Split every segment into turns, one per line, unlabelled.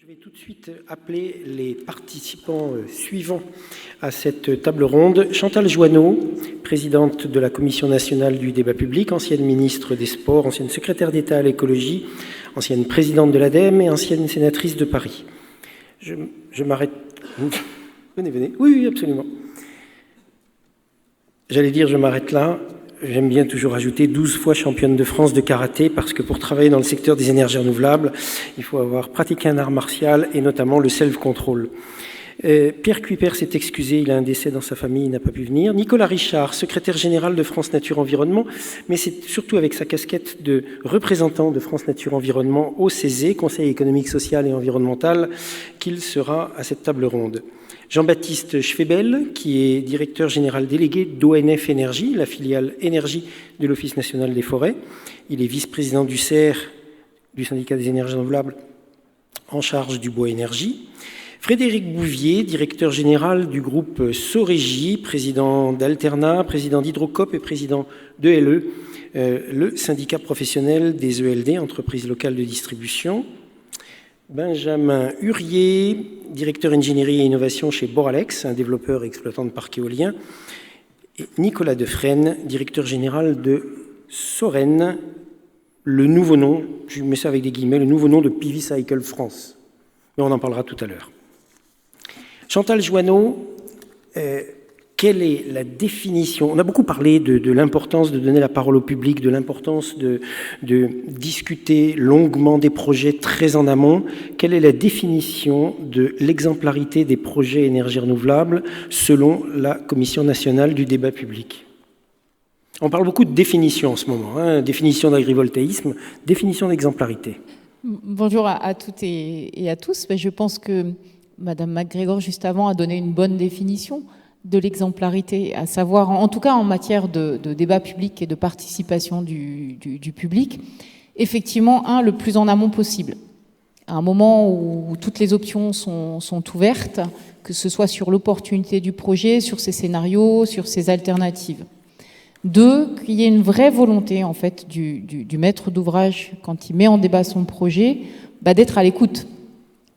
vais tout de suite appeler les participants suivants à cette table ronde. Chantal Joanneau, présidente de la Commission nationale du débat public, ancienne ministre des Sports, ancienne secrétaire d'État à l'écologie, ancienne présidente de l'ADEME et ancienne sénatrice de Paris. Je m'arrête... Venez. Oui, absolument. J'allais dire, je m'arrête là. J'aime bien toujours ajouter 12 fois championne de France de karaté parce que pour travailler dans le secteur des énergies renouvelables, il faut avoir pratiqué un art martial et notamment le self-control. Pierre Cuypers s'est excusé, il a un décès dans sa famille, il n'a pas pu venir. Nicolas Richard, secrétaire général de France Nature Environnement, mais c'est surtout avec sa casquette de représentant de France Nature Environnement au CESE, Conseil économique, social et environnemental, qu'il sera à cette table ronde. Jean-Baptiste Schwebel, qui est directeur général délégué d'ONF Énergie, la filiale énergie de l'Office national des forêts. Il est vice-président du CER, du syndicat des énergies renouvelables, en charge du bois énergie. Frédéric Bouvier, directeur général du groupe Sorégie, président d'Alterna, président d'Hydrocop et président d'ELE, le syndicat professionnel des ELD, entreprises locales de distribution. Benjamin Hurier, directeur ingénierie et innovation chez Boralex, un développeur et exploitant de parcs éoliens. Et Nicolas Defresne, directeur général de Soren, le nouveau nom, je mets ça avec des guillemets, le nouveau nom de PV Cycle France. Mais on en parlera tout à l'heure. Chantal Joanneau, quelle est la définition? On a beaucoup parlé de l'importance de donner la parole au public, de l'importance de discuter longuement des projets très en amont. Quelle est la définition de l'exemplarité des projets énergies renouvelables selon la Commission nationale du débat public? On parle beaucoup de définition en ce moment, définition d'agrivoltaïsme, définition d'exemplarité.
Bonjour à toutes et à tous. Je pense que Madame MacGregor, juste avant, a donné une bonne définition de l'exemplarité, à savoir, en tout cas en matière de débat public et de participation du public, effectivement, le plus en amont possible. À un moment où toutes les options sont ouvertes, que ce soit sur l'opportunité du projet, sur ses scénarios, sur ses alternatives. 2, qu'il y ait une vraie volonté, en fait, du maître d'ouvrage, quand il met en débat son projet, d'être à l'écoute.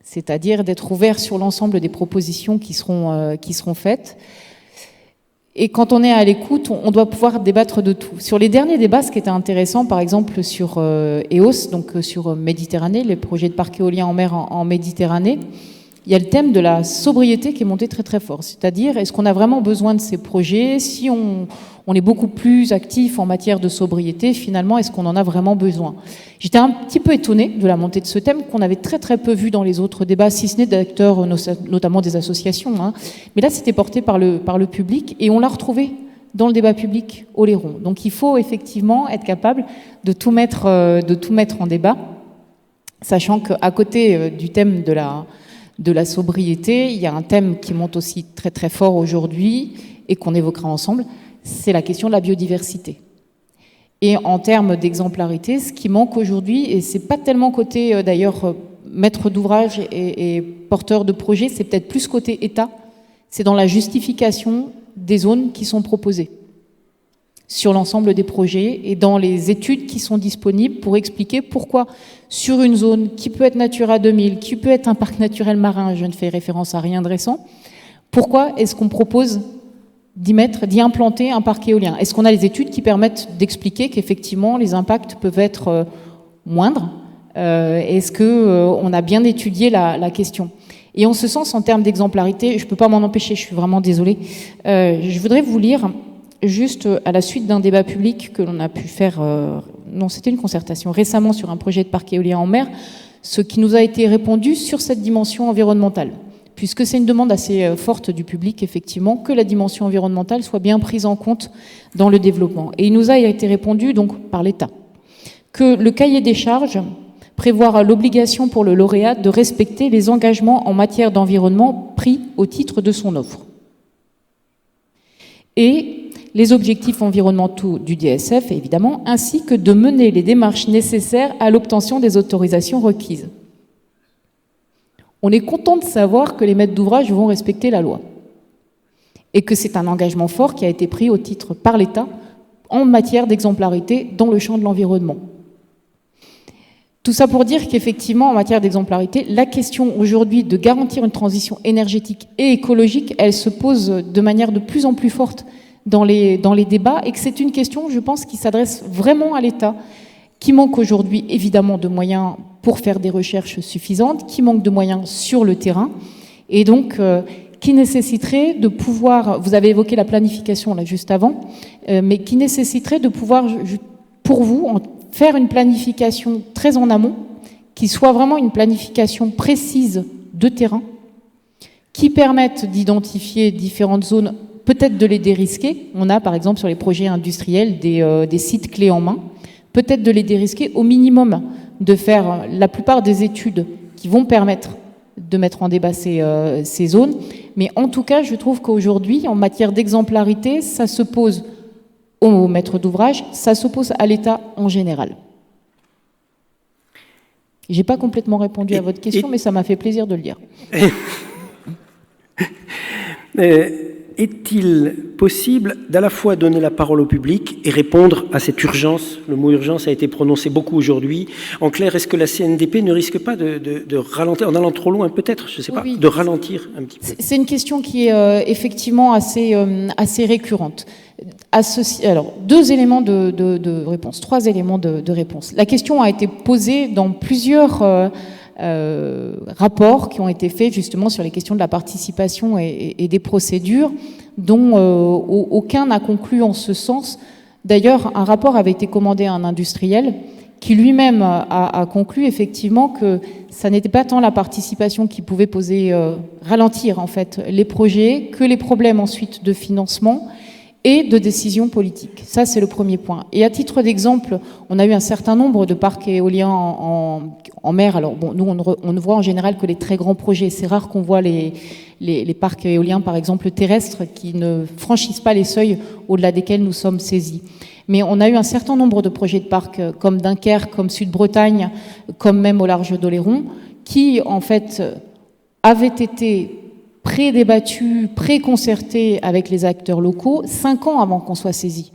C'est-à-dire d'être ouvert sur l'ensemble des propositions qui seront faites. Et quand on est à l'écoute, on doit pouvoir débattre de tout. Sur les derniers débats, ce qui était intéressant, par exemple sur EOS, donc sur Méditerranée, les projets de parcs éoliens en mer en Méditerranée, il y a le thème de la sobriété qui est monté très très fort. C'est-à-dire, est-ce qu'on a vraiment besoin de ces projets? Si on est beaucoup plus actif en matière de sobriété, finalement, est-ce qu'on en a vraiment besoin? J'étais un petit peu étonnée de la montée de ce thème qu'on avait très très peu vu dans les autres débats, si ce n'est d'acteurs, notamment des associations. Mais là, c'était porté par le public et on l'a retrouvé dans le débat public au Léron. Donc il faut effectivement être capable de tout mettre en débat, sachant qu'à côté du thème de la sobriété, il y a un thème qui monte aussi très très fort aujourd'hui et qu'on évoquera ensemble, c'est la question de la biodiversité. Et en termes d'exemplarité, ce qui manque aujourd'hui, et c'est pas tellement côté d'ailleurs maître d'ouvrage et porteur de projet, c'est peut-être plus côté État, c'est dans la justification des zones qui sont proposées sur l'ensemble des projets et dans les études qui sont disponibles pour expliquer pourquoi sur une zone qui peut être Natura 2000, qui peut être un parc naturel marin, je ne fais référence à rien de récent, pourquoi est-ce qu'on propose d'y implanter un parc éolien? Est-ce qu'on a les études qui permettent d'expliquer qu'effectivement les impacts peuvent être moindres? Est-ce qu'on a bien étudié la question? Et en ce sens, en termes d'exemplarité, je ne peux pas m'en empêcher, je suis vraiment désolée. Je voudrais vous lire, juste à la suite d'un débat public que l'on a pu faire, c'était une concertation récemment sur un projet de parc éolien en mer, ce qui nous a été répondu sur cette dimension environnementale, puisque c'est une demande assez forte du public, effectivement, que la dimension environnementale soit bien prise en compte dans le développement. Et il nous a été répondu, donc, par l'État, que le cahier des charges prévoira l'obligation pour le lauréat de respecter les engagements en matière d'environnement pris au titre de son offre. Et les objectifs environnementaux du DSF, évidemment, ainsi que de mener les démarches nécessaires à l'obtention des autorisations requises. On est content de savoir que les maîtres d'ouvrage vont respecter la loi et que c'est un engagement fort qui a été pris au titre par l'État en matière d'exemplarité dans le champ de l'environnement. Tout ça pour dire qu'effectivement, en matière d'exemplarité, la question aujourd'hui de garantir une transition énergétique et écologique, elle se pose de manière de plus en plus forte dans les débats, et que c'est une question, je pense, qui s'adresse vraiment à l'État, qui manque aujourd'hui évidemment de moyens pour faire des recherches suffisantes, qui manque de moyens sur le terrain, et donc qui nécessiterait de pouvoir, vous avez évoqué la planification là juste avant, mais qui nécessiterait de pouvoir, pour vous, faire une planification très en amont, qui soit vraiment une planification précise de terrain, qui permette d'identifier différentes zones, peut-être de les dérisquer. On a par exemple sur les projets industriels des sites clés en main, peut-être de les dérisquer au minimum, de faire la plupart des études qui vont permettre de mettre en débat ces zones. Mais en tout cas, je trouve qu'aujourd'hui, en matière d'exemplarité, ça se pose au maître d'ouvrage, ça s'oppose à l'État en général. Je n'ai pas complètement répondu à votre question, mais ça m'a fait plaisir de le dire.
Est-il possible d'à la fois donner la parole au public et répondre à cette urgence? Le mot urgence a été prononcé beaucoup aujourd'hui. En clair, est-ce que la CNDP ne risque pas de ralentir, en allant trop loin peut-être, je ne sais pas, de ralentir un petit peu?
C'est une question qui est effectivement assez récurrente. Alors, 2 éléments de réponse, 3 éléments de réponse. La question a été posée dans plusieurs rapports qui ont été faits justement sur les questions de la participation et des procédures, dont aucun n'a conclu en ce sens. D'ailleurs, un rapport avait été commandé à un industriel qui lui-même a conclu effectivement que ça n'était pas tant la participation qui pouvait ralentir en fait les projets, que les problèmes ensuite de financement et de décision politique. Ça, c'est le premier point. Et à titre d'exemple, on a eu un certain nombre de parcs éoliens en mer. Alors, bon, nous, on ne voit en général que les très grands projets. C'est rare qu'on voit les parcs éoliens, par exemple, terrestres, qui ne franchissent pas les seuils au-delà desquels nous sommes saisis. Mais on a eu un certain nombre de projets de parcs, comme Dunkerque, comme Sud-Bretagne, comme même au large d'Oléron, qui, en fait, avaient été pré-débattu, pré-concerté avec les acteurs locaux 5 ans avant qu'on soit saisi.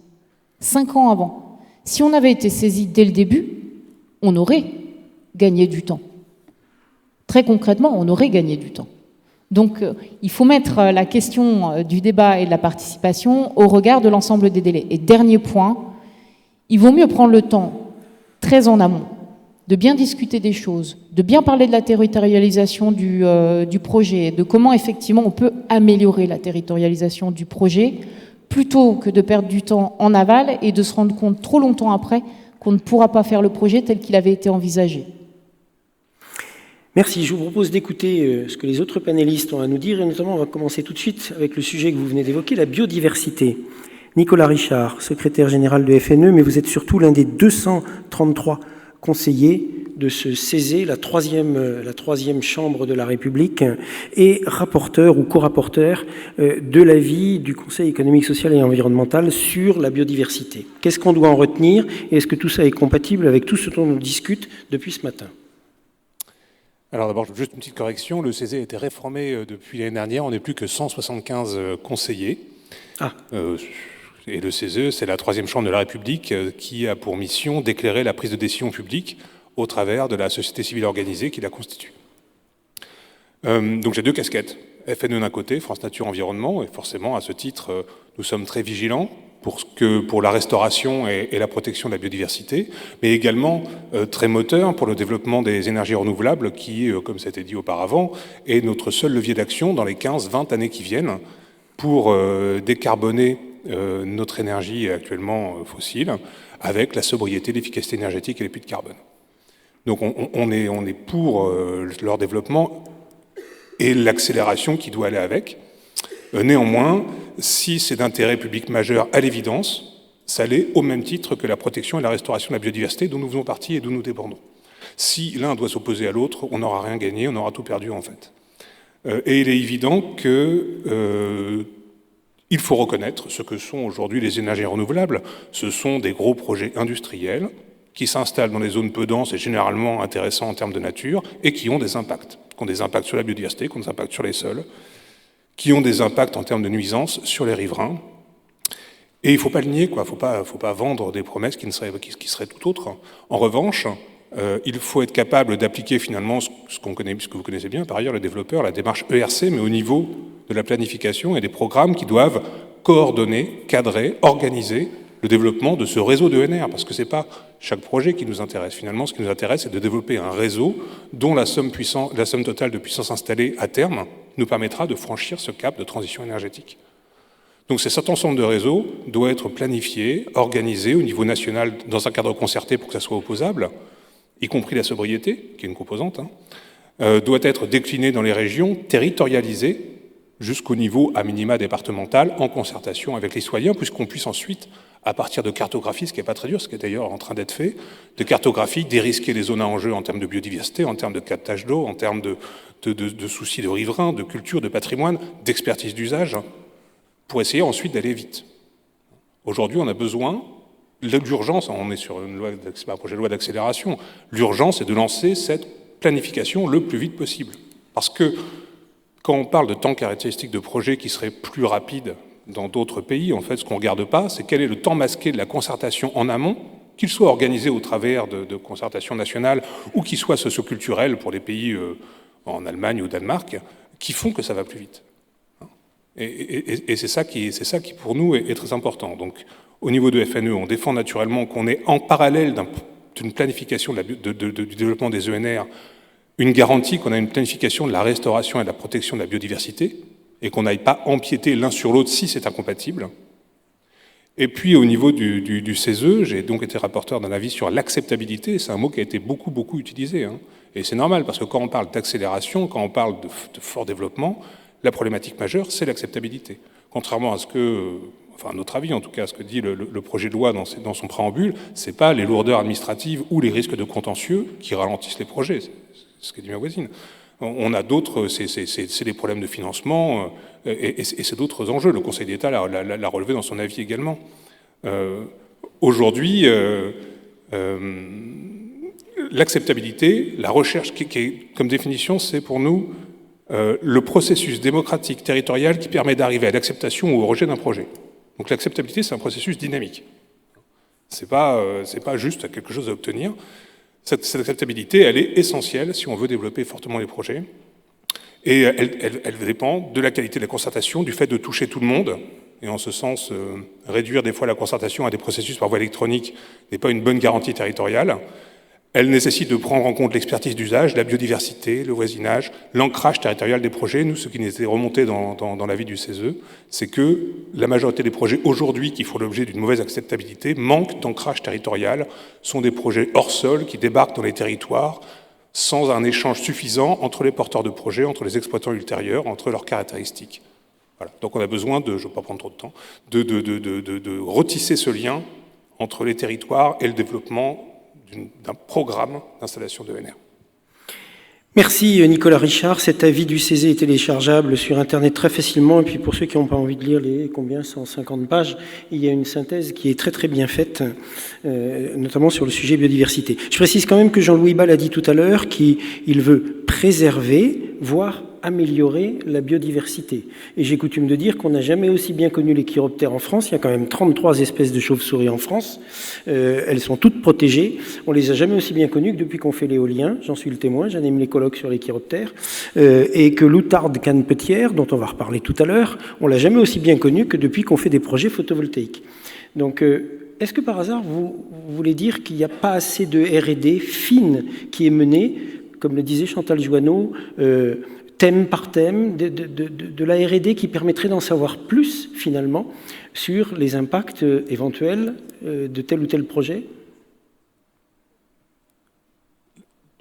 5 ans avant. Si on avait été saisi dès le début, on aurait gagné du temps. Très concrètement, on aurait gagné du temps. Donc, il faut mettre la question du débat et de la participation au regard de l'ensemble des délais. Et dernier point, il vaut mieux prendre le temps très en amont de bien discuter des choses, de bien parler de la territorialisation du projet, de comment effectivement on peut améliorer la territorialisation du projet, plutôt que de perdre du temps en aval et de se rendre compte trop longtemps après qu'on ne pourra pas faire le projet tel qu'il avait été envisagé.
Merci. Je vous propose d'écouter ce que les autres panélistes ont à nous dire, et notamment on va commencer tout de suite avec le sujet que vous venez d'évoquer, la biodiversité. Nicolas Richard, secrétaire général de FNE, mais vous êtes surtout l'un des 233 conseiller de ce CESE, la troisième chambre de la République, et rapporteur ou co-rapporteur de l'avis du Conseil économique, social et environnemental sur la biodiversité. Qu'est-ce qu'on doit en retenir et est-ce que tout ça est compatible avec tout ce dont on discute depuis ce matin?
Alors d'abord, juste une petite correction, le CESE a été réformé depuis l'année dernière, on n'est plus que 175 conseillers. Et le CESE, c'est la troisième chambre de la République qui a pour mission d'éclairer la prise de décision publique au travers de la société civile organisée qui la constitue. Donc j'ai 2 casquettes. FNE d'un côté, France Nature Environnement, et forcément à ce titre, nous sommes très vigilants pour la restauration et la protection de la biodiversité, mais également très moteur pour le développement des énergies renouvelables qui, comme ça a été dit auparavant, est notre seul levier d'action dans les 15-20 années qui viennent pour décarboner notre énergie actuellement fossile, avec la sobriété, l'efficacité énergétique et les puits de carbone. Donc on est pour leur développement et l'accélération qui doit aller avec. Néanmoins, si c'est d'intérêt public majeur à l'évidence, ça l'est au même titre que la protection et la restauration de la biodiversité dont nous faisons partie et dont nous dépendons. Si l'un doit s'opposer à l'autre, on n'aura rien gagné, on aura tout perdu en fait. Et il est évident que il faut reconnaître ce que sont aujourd'hui les énergies renouvelables. Ce sont des gros projets industriels qui s'installent dans des zones peu denses et généralement intéressants en termes de nature et qui ont des impacts sur la biodiversité, qui ont des impacts sur les sols, qui ont des impacts en termes de nuisances sur les riverains. Et il ne faut pas le nier, quoi. Faut pas vendre des promesses qui seraient tout autres. En revanche, il faut être capable d'appliquer finalement ce que vous connaissez bien, par ailleurs, les développeurs, la démarche ERC, mais au niveau de la planification et des programmes qui doivent coordonner, cadrer, organiser le développement de ce réseau d'ENR, parce que ce n'est pas chaque projet qui nous intéresse. Finalement, ce qui nous intéresse, c'est de développer un réseau dont la somme totale de puissance installée à terme nous permettra de franchir ce cap de transition énergétique. Donc cet ensemble de réseaux doit être planifié, organisé au niveau national dans un cadre concerté pour que ça soit opposable, y compris la sobriété, qui est une composante, doit être décliné dans les régions, territorialisé, jusqu'au niveau à minima départemental, en concertation avec les citoyens, puisqu'on puisse ensuite, à partir de cartographie, ce qui n'est pas très dur, ce qui est d'ailleurs en train d'être fait, de cartographie, dérisquer les zones à enjeu en termes de biodiversité, en termes de captage d'eau, en termes de soucis de riverains, de culture, de patrimoine, d'expertise d'usage, pour essayer ensuite d'aller vite. Aujourd'hui, on a besoin, l'urgence, on est sur un projet de loi d'accélération, l'urgence est de lancer cette planification le plus vite possible. Parce que quand on parle de temps caractéristique de projet qui serait plus rapide dans d'autres pays, en fait, ce qu'on ne regarde pas, c'est quel est le temps masqué de la concertation en amont, qu'il soit organisé au travers de concertations nationales ou qu'il soit socioculturel pour les pays en Allemagne ou au Danemark, qui font que ça va plus vite. Et c'est ça qui, pour nous, est très important. Donc, au niveau de FNE, on défend naturellement qu'on ait en parallèle d'une planification du développement des ENR, une garantie qu'on a une planification de la restauration et de la protection de la biodiversité, et qu'on n'aille pas empiéter l'un sur l'autre si c'est incompatible. Et puis au niveau du CESE, j'ai donc été rapporteur d'un avis sur l'acceptabilité, c'est un mot qui a été beaucoup utilisé, et c'est normal, parce que quand on parle d'accélération, quand on parle de fort développement, la problématique majeure, c'est l'acceptabilité. Contrairement à ce que, enfin à notre avis en tout cas, à ce que dit le projet de loi dans son préambule, c'est pas les lourdeurs administratives ou les risques de contentieux qui ralentissent les projets, c'est ce que dit ma voisine. On a d'autres, c'est des problèmes de financement et c'est d'autres enjeux. Le Conseil d'État l'a relevé dans son avis également. Aujourd'hui, l'acceptabilité, la recherche, qui est, comme définition, c'est pour nous le processus démocratique territorial qui permet d'arriver à l'acceptation ou au rejet d'un projet. Donc l'acceptabilité, c'est un processus dynamique. C'est pas juste quelque chose à obtenir. Cette acceptabilité, elle est essentielle si on veut développer fortement les projets. Et elle dépend de la qualité de la concertation, du fait de toucher tout le monde. Et en ce sens, réduire des fois la concertation à des processus par voie électronique n'est pas une bonne garantie territoriale. Elle nécessite de prendre en compte l'expertise d'usage, la biodiversité, le voisinage, l'ancrage territorial des projets. Nous, ce qui nous était remonté dans l'avis du CESE, c'est que la majorité des projets aujourd'hui qui font l'objet d'une mauvaise acceptabilité manquent d'ancrage territorial, sont des projets hors sol qui débarquent dans les territoires sans un échange suffisant entre les porteurs de projets, entre les exploitants ultérieurs, entre leurs caractéristiques. Voilà. Donc on a besoin je ne vais pas prendre trop de temps, de retisser ce lien entre les territoires et le développement d'un programme d'installation d'ENR.
Merci Nicolas Richard. Cet avis du CESE est téléchargeable sur Internet très facilement. Et puis pour ceux qui n'ont pas envie de lire les 150 pages, il y a une synthèse qui est très bien faite, notamment sur le sujet biodiversité. Je précise quand même que Jean-Louis Ball a dit tout à l'heure qu'il veut préserver, voire améliorer la biodiversité. Et j'ai coutume de dire qu'on n'a jamais aussi bien connu les chiroptères en France. Il y a quand même 33 espèces de chauves-souris en France. Elles sont toutes protégées. On les a jamais aussi bien connues que depuis qu'on fait l'éolien. J'en suis le témoin. J'anime les colloques sur les chiroptères. Et que l'outarde canepetière, dont on va reparler tout à l'heure, on l'a jamais aussi bien connue que depuis qu'on fait des projets photovoltaïques. Donc, est-ce que par hasard, vous voulez dire qu'il n'y a pas assez de R&D fine qui est menée, comme le disait Chantal Joanneau, thème par thème, de la R&D qui permettrait d'en savoir plus, finalement, sur les impacts éventuels de tel ou tel projet?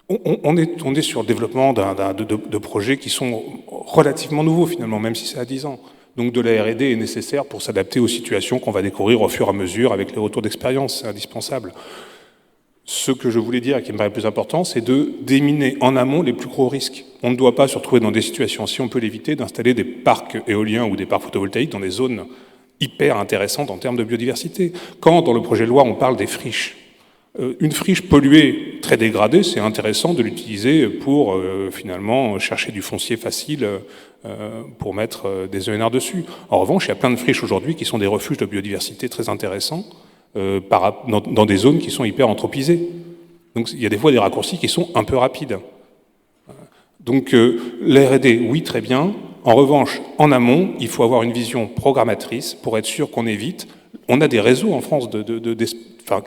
On est sur le développement de projets qui sont relativement nouveaux, finalement, même si c'est à 10 ans. Donc de la R&D est nécessaire pour s'adapter aux situations qu'on va découvrir au fur et à mesure avec les retours d'expérience, c'est indispensable. Ce que je voulais dire et qui me paraît le plus important, c'est de déminer en amont les plus gros risques. On ne doit pas se retrouver dans des situations, si on peut l'éviter, d'installer des parcs éoliens ou des parcs photovoltaïques dans des zones hyper intéressantes en termes de biodiversité. Quand, dans le projet de loi, on parle des friches, une friche polluée, très dégradée, c'est intéressant de l'utiliser pour, finalement, chercher du foncier facile pour mettre des ENR dessus. En revanche, il y a plein de friches aujourd'hui qui sont des refuges de biodiversité très intéressants, dans des zones qui sont hyper anthropisées. Donc il y a des fois des raccourcis qui sont un peu rapides. Donc la R&D, oui, très bien. En revanche, en amont, il faut avoir une vision programmatrice pour être sûr qu'on évite. On a des réseaux en France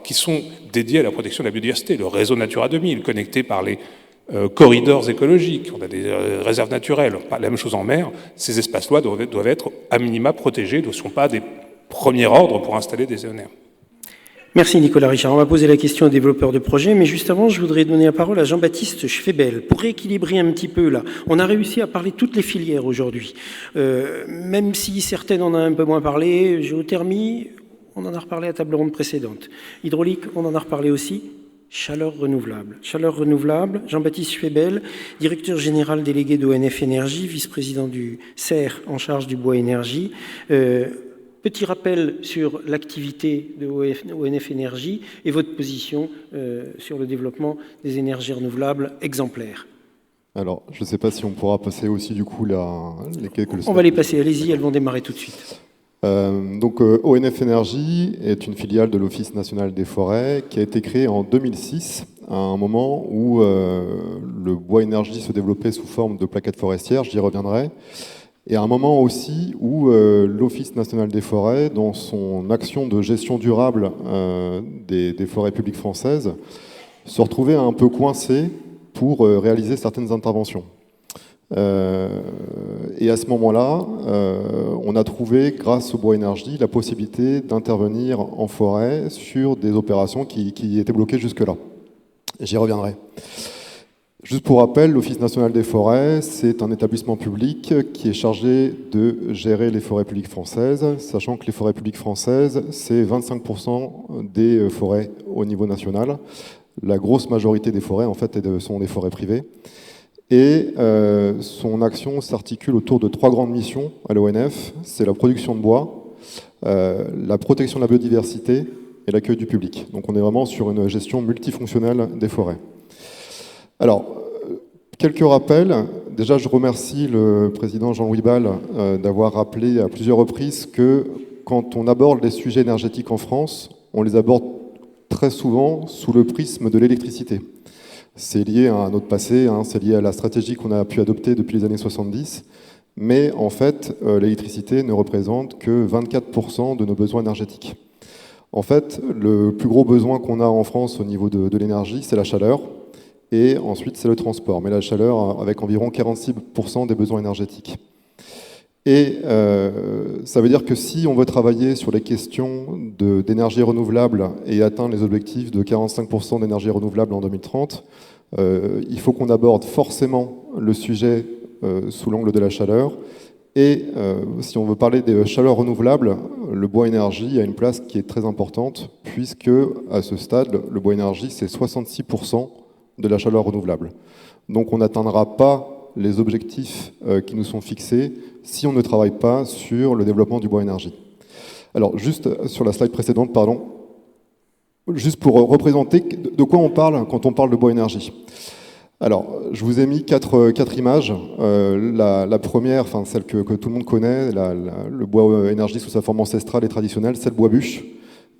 qui sont dédiés à la protection de la biodiversité. Le réseau Natura 2000, connecté par les corridors écologiques. On a des réserves naturelles. La même chose en mer. Ces espaces-là doivent être à minima protégés. Ne sont pas des premiers ordres pour installer des ENR.
Merci Nicolas Richard. On va poser la question aux développeurs de projets, mais juste avant, je voudrais donner la parole à Jean-Baptiste Schwebel pour rééquilibrer un petit peu là. On a réussi à parler de toutes les filières aujourd'hui, même si certaines en ont un peu moins parlé. Géothermie, on en a reparlé à table ronde précédente. Hydraulique, on en a reparlé aussi. Chaleur renouvelable. Chaleur renouvelable, Jean-Baptiste Schwebel, directeur général délégué d'ONF Énergie, vice-président du CER en charge du bois énergie. Petit rappel sur l'activité de ONF Énergie et votre position sur le développement des énergies renouvelables exemplaires.
Alors, je ne sais pas si on pourra passer aussi du coup les quelques...
On va les passer, allez-y, elles vont démarrer tout de suite.
ONF Énergie est une filiale de l'Office national des forêts qui a été créée en 2006, à un moment où le bois énergie se développait sous forme de plaquettes forestières, j'y reviendrai. Et à un moment aussi où l'Office national des forêts, dans son action de gestion durable des forêts publiques françaises, se retrouvait un peu coincé pour réaliser certaines interventions. Et à ce moment-là, on a trouvé, grâce au bois énergie, la possibilité d'intervenir en forêt sur des opérations qui étaient bloquées jusque-là. J'y reviendrai. Juste pour rappel, l'Office national des forêts, c'est un établissement public qui est chargé de gérer les forêts publiques françaises, sachant que les forêts publiques françaises, c'est 25% des forêts au niveau national. La grosse majorité des forêts, en fait, sont des forêts privées. Et son action s'articule autour de 3 grandes missions à l'ONF. C'est la production de bois, la protection de la biodiversité et l'accueil du public. Donc on est vraiment sur une gestion multifonctionnelle des forêts. Alors, quelques rappels. Déjà, je remercie le président Jean-Louis Bal d'avoir rappelé à plusieurs reprises que quand on aborde les sujets énergétiques en France, on les aborde très souvent sous le prisme de l'électricité. C'est lié à notre passé, c'est lié à la stratégie qu'on a pu adopter depuis les années 70, mais en fait, l'électricité ne représente que 24% de nos besoins énergétiques. En fait, le plus gros besoin qu'on a en France au niveau de l'énergie, c'est la chaleur. Et ensuite, c'est le transport. Mais la chaleur avec environ 46% des besoins énergétiques. Et ça veut dire que si on veut travailler sur les questions d'énergie renouvelable et atteindre les objectifs de 45% d'énergie renouvelable en 2030, il faut qu'on aborde forcément le sujet sous l'angle de la chaleur. Et si on veut parler des chaleurs renouvelables, le bois énergie a une place qui est très importante, puisque à ce stade, le bois énergie, c'est 66% de la chaleur renouvelable. Donc on n'atteindra pas les objectifs qui nous sont fixés si on ne travaille pas sur le développement du bois énergie. Alors juste sur la slide précédente, pardon, juste pour représenter de quoi on parle quand on parle de bois énergie. Alors, je vous ai mis quatre images. La première, enfin celle que tout le monde connaît, le bois énergie sous sa forme ancestrale et traditionnelle, c'est le bois bûche.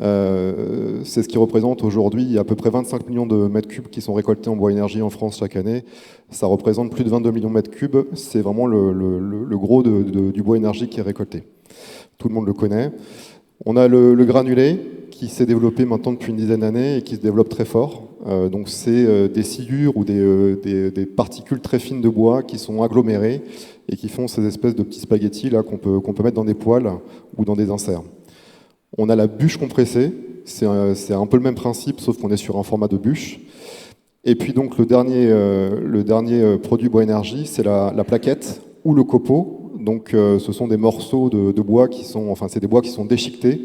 C'est ce qui représente aujourd'hui à peu près 25 millions de mètres cubes qui sont récoltés en bois énergie en France chaque année. Ça représente plus de 22 millions de mètres cubes. C'est vraiment le gros du bois énergie qui est récolté. Tout le monde le connaît. On a le granulé qui s'est développé maintenant depuis une dizaine d'années et qui se développe très fort. Donc c'est des sciures ou des particules très fines de bois qui sont agglomérées et qui font ces espèces de petits spaghettis là qu'on peut mettre dans des poêles ou dans des inserts. On a la bûche compressée, c'est un peu le même principe, sauf qu'on est sur un format de bûche. Et puis donc le dernier produit bois énergie, c'est la plaquette ou le copeau. Donc ce sont des morceaux de bois c'est des bois qui sont déchiquetés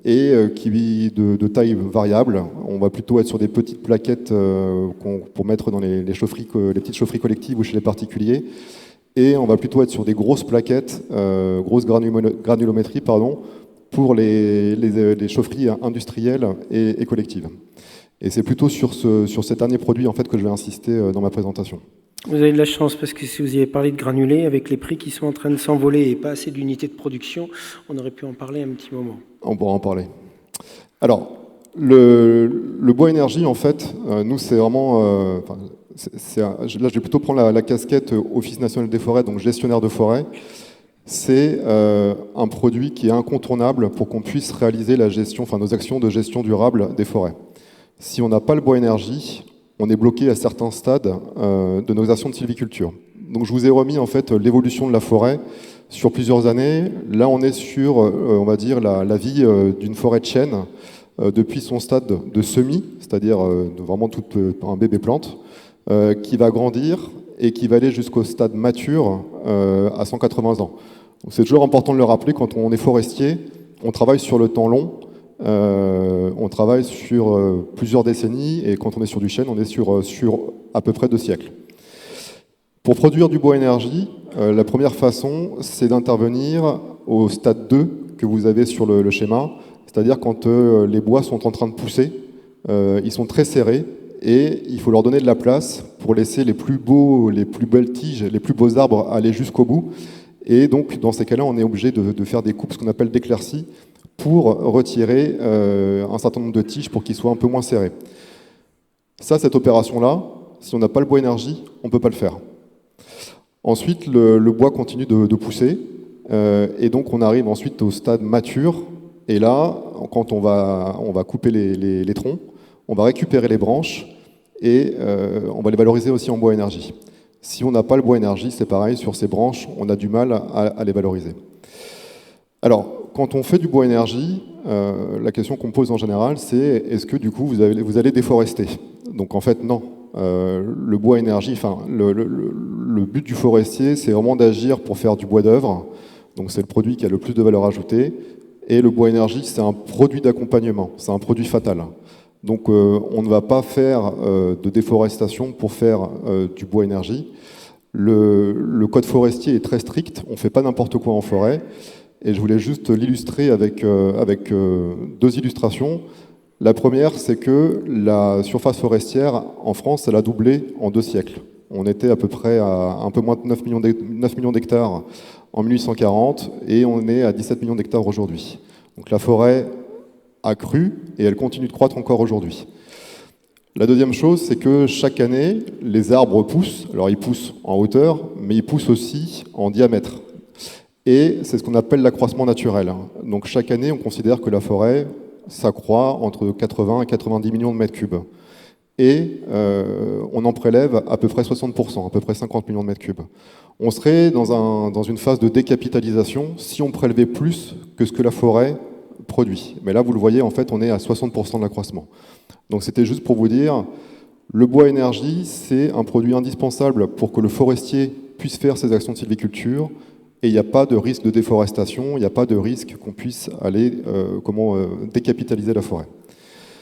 et qui de taille variable. On va plutôt être sur des petites plaquettes pour mettre dans les petites chaufferies collectives ou chez les particuliers. Et on va plutôt être sur des grosses plaquettes, grosse granulométrie, pour les chaufferies industrielles et collectives. Et c'est plutôt sur cet dernier produit en fait, que je vais insister dans ma présentation.
Vous avez de la chance parce que si vous y avez parlé de granulés, avec les prix qui sont en train de s'envoler et pas assez d'unités de production, on aurait pu en parler un petit moment.
On pourra en parler. Alors, le bois énergie, en fait, nous, c'est vraiment... là, je vais plutôt prendre la casquette Office national des forêts, donc gestionnaire de forêt. C'est un produit qui est incontournable pour qu'on puisse réaliser la gestion, enfin nos actions de gestion durable des forêts. Si on n'a pas le bois énergie, on est bloqué à certains stades de nos actions de sylviculture. Donc je vous ai remis en fait l'évolution de la forêt sur plusieurs années. Là, on est sur, on va dire, la vie d'une forêt de chêne depuis son stade de semis, c'est-à-dire vraiment tout un bébé plante, qui va grandir et qui va aller jusqu'au stade mature à 180 ans. C'est toujours important de le rappeler, quand on est forestier, on travaille sur le temps long, on travaille sur plusieurs décennies, et quand on est sur du chêne, on est sur à peu près 2 siècles. Pour produire du bois énergie, la première façon, c'est d'intervenir au stade 2 que vous avez sur le schéma, c'est-à-dire quand les bois sont en train de pousser, ils sont très serrés, et il faut leur donner de la place pour laisser les plus belles tiges, les plus beaux arbres aller jusqu'au bout. Et donc, dans ces cas-là, on est obligé de faire des coupes, ce qu'on appelle d'éclaircies, pour retirer un certain nombre de tiges pour qu'ils soient un peu moins serrés. Ça, cette opération-là, si on n'a pas le bois énergie, on ne peut pas le faire. Ensuite, le bois continue de pousser, et donc on arrive ensuite au stade mature. Et là, quand on va couper les troncs, on va récupérer les branches et on va les valoriser aussi en bois énergie. Si on n'a pas le bois énergie, c'est pareil, sur ces branches, on a du mal à les valoriser. Alors, quand on fait du bois énergie, la question qu'on pose en général, c'est est-ce que du coup vous allez déforester? Donc en fait, non. Le bois énergie, enfin, le but du forestier, c'est vraiment d'agir pour faire du bois d'œuvre. Donc c'est le produit qui a le plus de valeur ajoutée. Et le bois énergie, c'est un produit d'accompagnement, c'est un produit fatal. Donc on ne va pas faire de déforestation pour faire du bois énergie. Le code forestier est très strict, on ne fait pas n'importe quoi en forêt. Et je voulais juste l'illustrer avec 2 illustrations. La première, c'est que la surface forestière en France, elle a doublé en 2 siècles. On était à peu près à un peu moins de 9 millions d'hectares en 1840 et on est à 17 millions d'hectares aujourd'hui. Donc la forêt a cru et elle continue de croître encore aujourd'hui. La deuxième chose, c'est que chaque année, les arbres poussent. Alors ils poussent en hauteur, mais ils poussent aussi en diamètre. Et c'est ce qu'on appelle l'accroissement naturel. Donc chaque année, on considère que la forêt s'accroît entre 80 et 90 millions de mètres cubes. Et on en prélève à peu près 60%, à peu près 50 millions de mètres cubes. On serait dans une phase de décapitalisation si on prélevait plus que ce que la forêt produit. Mais là, vous le voyez, en fait, on est à 60% de l'accroissement. Donc c'était juste pour vous dire, le bois énergie, c'est un produit indispensable pour que le forestier puisse faire ses actions de sylviculture. Et il n'y a pas de risque de déforestation, il n'y a pas de risque qu'on puisse aller décapitaliser la forêt.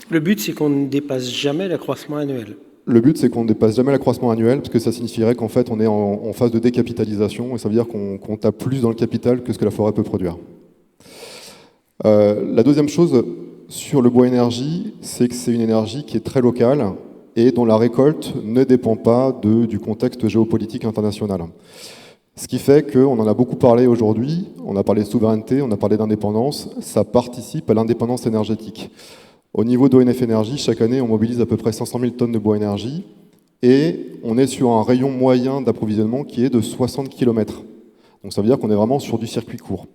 Le but, c'est qu'on ne dépasse jamais l'accroissement annuel.
Le but, c'est qu'on ne dépasse jamais l'accroissement annuel, parce que ça signifierait qu'en fait, on est en phase de décapitalisation, et ça veut dire qu'on tape plus dans le capital que ce que la forêt peut produire. La deuxième chose sur le bois énergie, c'est que c'est une énergie qui est très locale et dont la récolte ne dépend pas du contexte géopolitique international. Ce qui fait qu'on en a beaucoup parlé aujourd'hui, on a parlé de souveraineté, on a parlé d'indépendance, ça participe à l'indépendance énergétique. Au niveau d'ONF Énergie, chaque année, on mobilise à peu près 500 000 tonnes de bois énergie et on est sur un rayon moyen d'approvisionnement qui est de 60 km. Donc ça veut dire qu'on est vraiment sur du circuit court.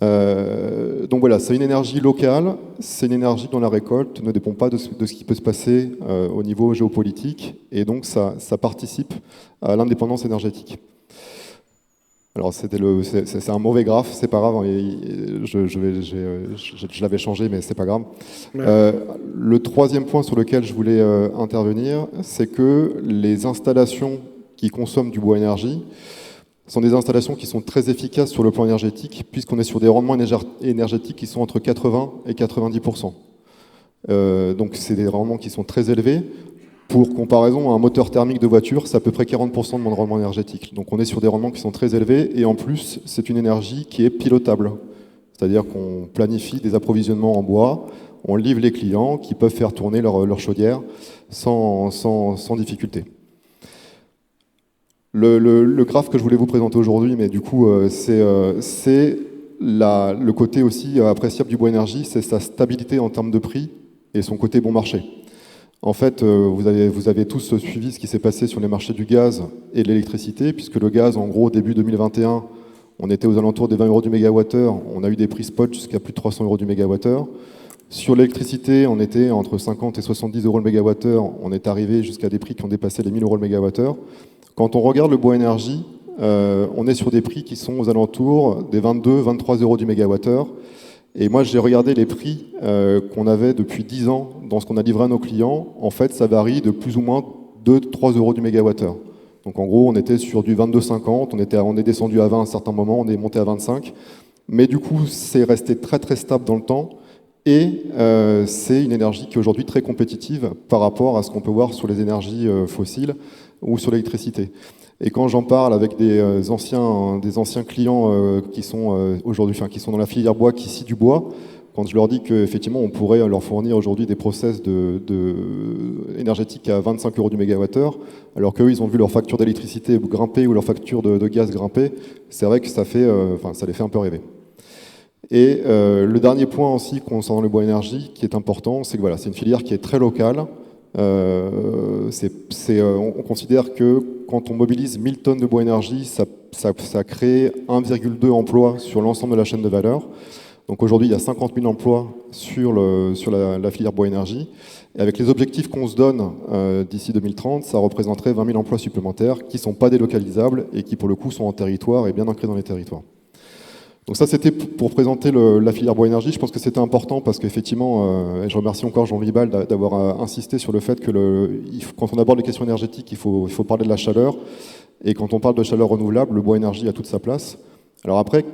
Donc voilà, c'est une énergie locale, c'est une énergie dont la récolte ne dépend pas de ce qui peut se passer au niveau géopolitique et donc ça participe à l'indépendance énergétique. Alors c'est un mauvais graphe, c'est pas grave, je l'avais changé mais c'est pas grave. Ouais. Le troisième point sur lequel je voulais intervenir, c'est que les installations qui consomment du bois énergie sont des installations qui sont très efficaces sur le plan énergétique, puisqu'on est sur des rendements énergétiques qui sont entre 80 et 90%. Donc c'est des rendements qui sont très élevés. Pour comparaison, un moteur thermique de voiture, c'est à peu près 40% de mon rendement énergétique. Donc on est sur des rendements qui sont très élevés, et en plus, c'est une énergie qui est pilotable. C'est-à-dire qu'on planifie des approvisionnements en bois, on livre les clients qui peuvent faire tourner leur chaudière sans difficulté. Le graphe que je voulais vous présenter aujourd'hui, mais du coup, c'est le côté aussi appréciable du bois énergie, c'est sa stabilité en termes de prix et son côté bon marché. En fait, vous avez tous suivi ce qui s'est passé sur les marchés du gaz et de l'électricité, puisque le gaz, en gros, début 2021, on était aux alentours des 20 € du mégawattheure. On a eu des prix spot jusqu'à plus de 300 € du mégawattheure. Sur l'électricité, on était entre 50 et 70 € le mégawattheure. On est arrivé jusqu'à des prix qui ont dépassé les 1000 € le mégawattheure. Quand on regarde le bois énergie, on est sur des prix qui sont aux alentours des 22-23 € du mégawattheure. Et moi, j'ai regardé les prix qu'on avait depuis 10 ans dans ce qu'on a livré à nos clients. En fait, ça varie de plus ou moins 2-3 € du mégawattheure. Donc en gros, on était sur du 22,50, on est descendu à 20 à un certain moment, on est monté à 25. Mais du coup, c'est resté très très stable dans le temps. Et c'est une énergie qui est aujourd'hui très compétitive par rapport à ce qu'on peut voir sur les énergies fossiles ou sur l'électricité. Et quand j'en parle avec des anciens clients qui sont aujourd'hui, qui sont dans la filière bois, qui scient du bois, quand je leur dis qu'effectivement on pourrait leur fournir aujourd'hui des process énergétiques à 25 € du mégawattheure, alors qu'eux ils ont vu leur facture d'électricité grimper ou leur facture de gaz grimper, c'est vrai que ça les fait un peu rêver. Et le dernier point aussi concernant le bois énergie qui est important, c'est que voilà, c'est une filière qui est très locale. On considère que quand on mobilise 1000 tonnes de bois énergie, ça crée 1,2 emplois sur l'ensemble de la chaîne de valeur. Donc aujourd'hui, il y a 50 000 emplois sur la filière bois énergie. Et avec les objectifs qu'on se donne d'ici 2030, ça représenterait 20 000 emplois supplémentaires qui ne sont pas délocalisables et qui pour le coup sont en territoire et bien ancrés dans les territoires. Donc ça, c'était pour présenter la filière bois énergie. Je pense que c'était important parce qu'effectivement, et je remercie encore Jean-Louis Bal d'avoir insisté sur le fait que quand on aborde les questions énergétiques, il faut parler de la chaleur. Et quand on parle de chaleur renouvelable, le bois énergie a toute sa place. Alors après,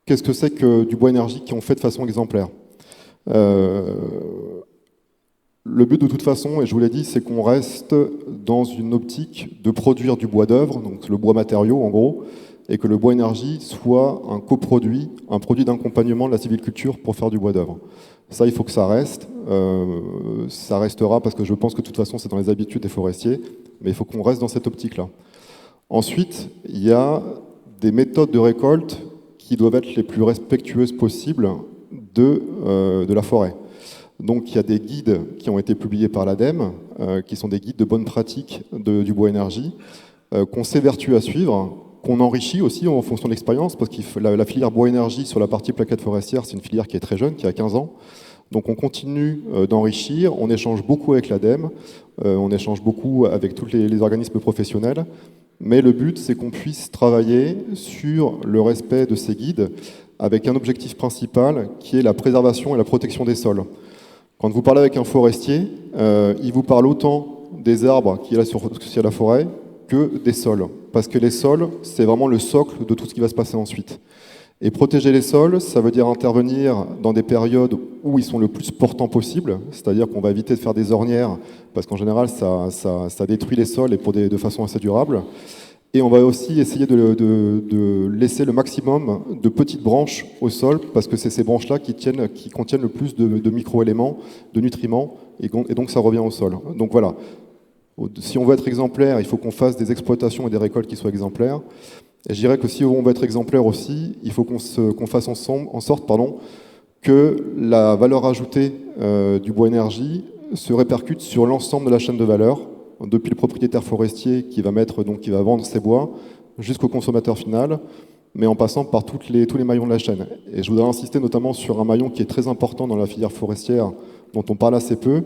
qu'est-ce que c'est que du bois énergie qui on fait de façon exemplaire ? Le but de toute façon, et je vous l'ai dit, c'est qu'on reste dans une optique de produire du bois d'œuvre, donc le bois matériau en gros, et que le bois énergie soit un coproduit, un produit d'accompagnement de la sylviculture pour faire du bois d'œuvre. Ça, il faut que ça reste. Ça restera parce que je pense que de toute façon, c'est dans les habitudes des forestiers, mais il faut qu'on reste dans cette optique-là. Ensuite, il y a des méthodes de récolte qui doivent être les plus respectueuses possibles de la forêt. Donc il y a des guides qui ont été publiés par l'ADEME, qui sont des guides de bonne pratique du bois énergie, qu'on s'évertue à suivre, qu'on enrichit aussi en fonction de l'expérience, parce que la filière bois énergie sur la partie plaquettes forestières, c'est une filière qui est très jeune, qui a 15 ans. Donc on continue d'enrichir, on échange beaucoup avec l'ADEME, on échange beaucoup avec tous les organismes professionnels, mais le but c'est qu'on puisse travailler sur le respect de ces guides avec un objectif principal qui est la préservation et la protection des sols. Quand vous parlez avec un forestier, il vous parle autant des arbres qu'il y a sur la forêt que des sols. Parce que les sols, c'est vraiment le socle de tout ce qui va se passer ensuite. Et protéger les sols, ça veut dire intervenir dans des périodes où ils sont le plus portants possible, c'est-à-dire qu'on va éviter de faire des ornières, parce qu'en général, ça détruit les sols et de façon assez durable. Et on va aussi essayer de laisser le maximum de petites branches au sol, parce que c'est ces branches-là qui contiennent le plus de micro-éléments, de nutriments, et donc ça revient au sol. Donc voilà. Si on veut être exemplaire, il faut qu'on fasse des exploitations et des récoltes qui soient exemplaires. Et je dirais que si on veut être exemplaire aussi, il faut qu'on fasse en sorte que la valeur ajoutée du bois énergie se répercute sur l'ensemble de la chaîne de valeur, depuis le propriétaire forestier qui va vendre ses bois, jusqu'au consommateur final, mais en passant par tous les maillons de la chaîne. Et je voudrais insister notamment sur un maillon qui est très important dans la filière forestière, dont on parle assez peu,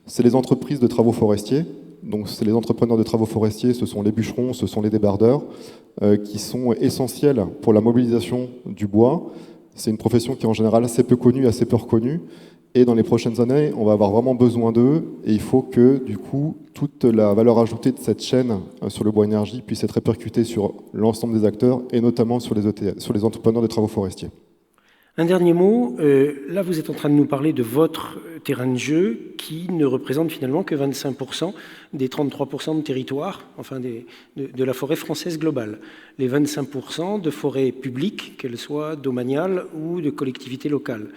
c'est les entreprises de travaux forestiers. Donc c'est les entrepreneurs de travaux forestiers, ce sont les bûcherons, ce sont les débardeurs, qui sont essentiels pour la mobilisation du bois. C'est une profession qui est en général assez peu connue, assez peu reconnue. Et dans les prochaines années, on va avoir vraiment besoin d'eux. Et il faut que, du coup, toute la valeur ajoutée de cette chaîne sur le bois énergie puisse être répercutée sur l'ensemble des acteurs, et notamment sur les entrepreneurs de travaux forestiers.
Un dernier mot, là vous êtes en train de nous parler de votre terrain de jeu qui ne représente finalement que 25% des 33% de territoire, enfin de la forêt française globale. Les 25% de forêt publique, qu'elle soit domaniale ou de collectivité locale.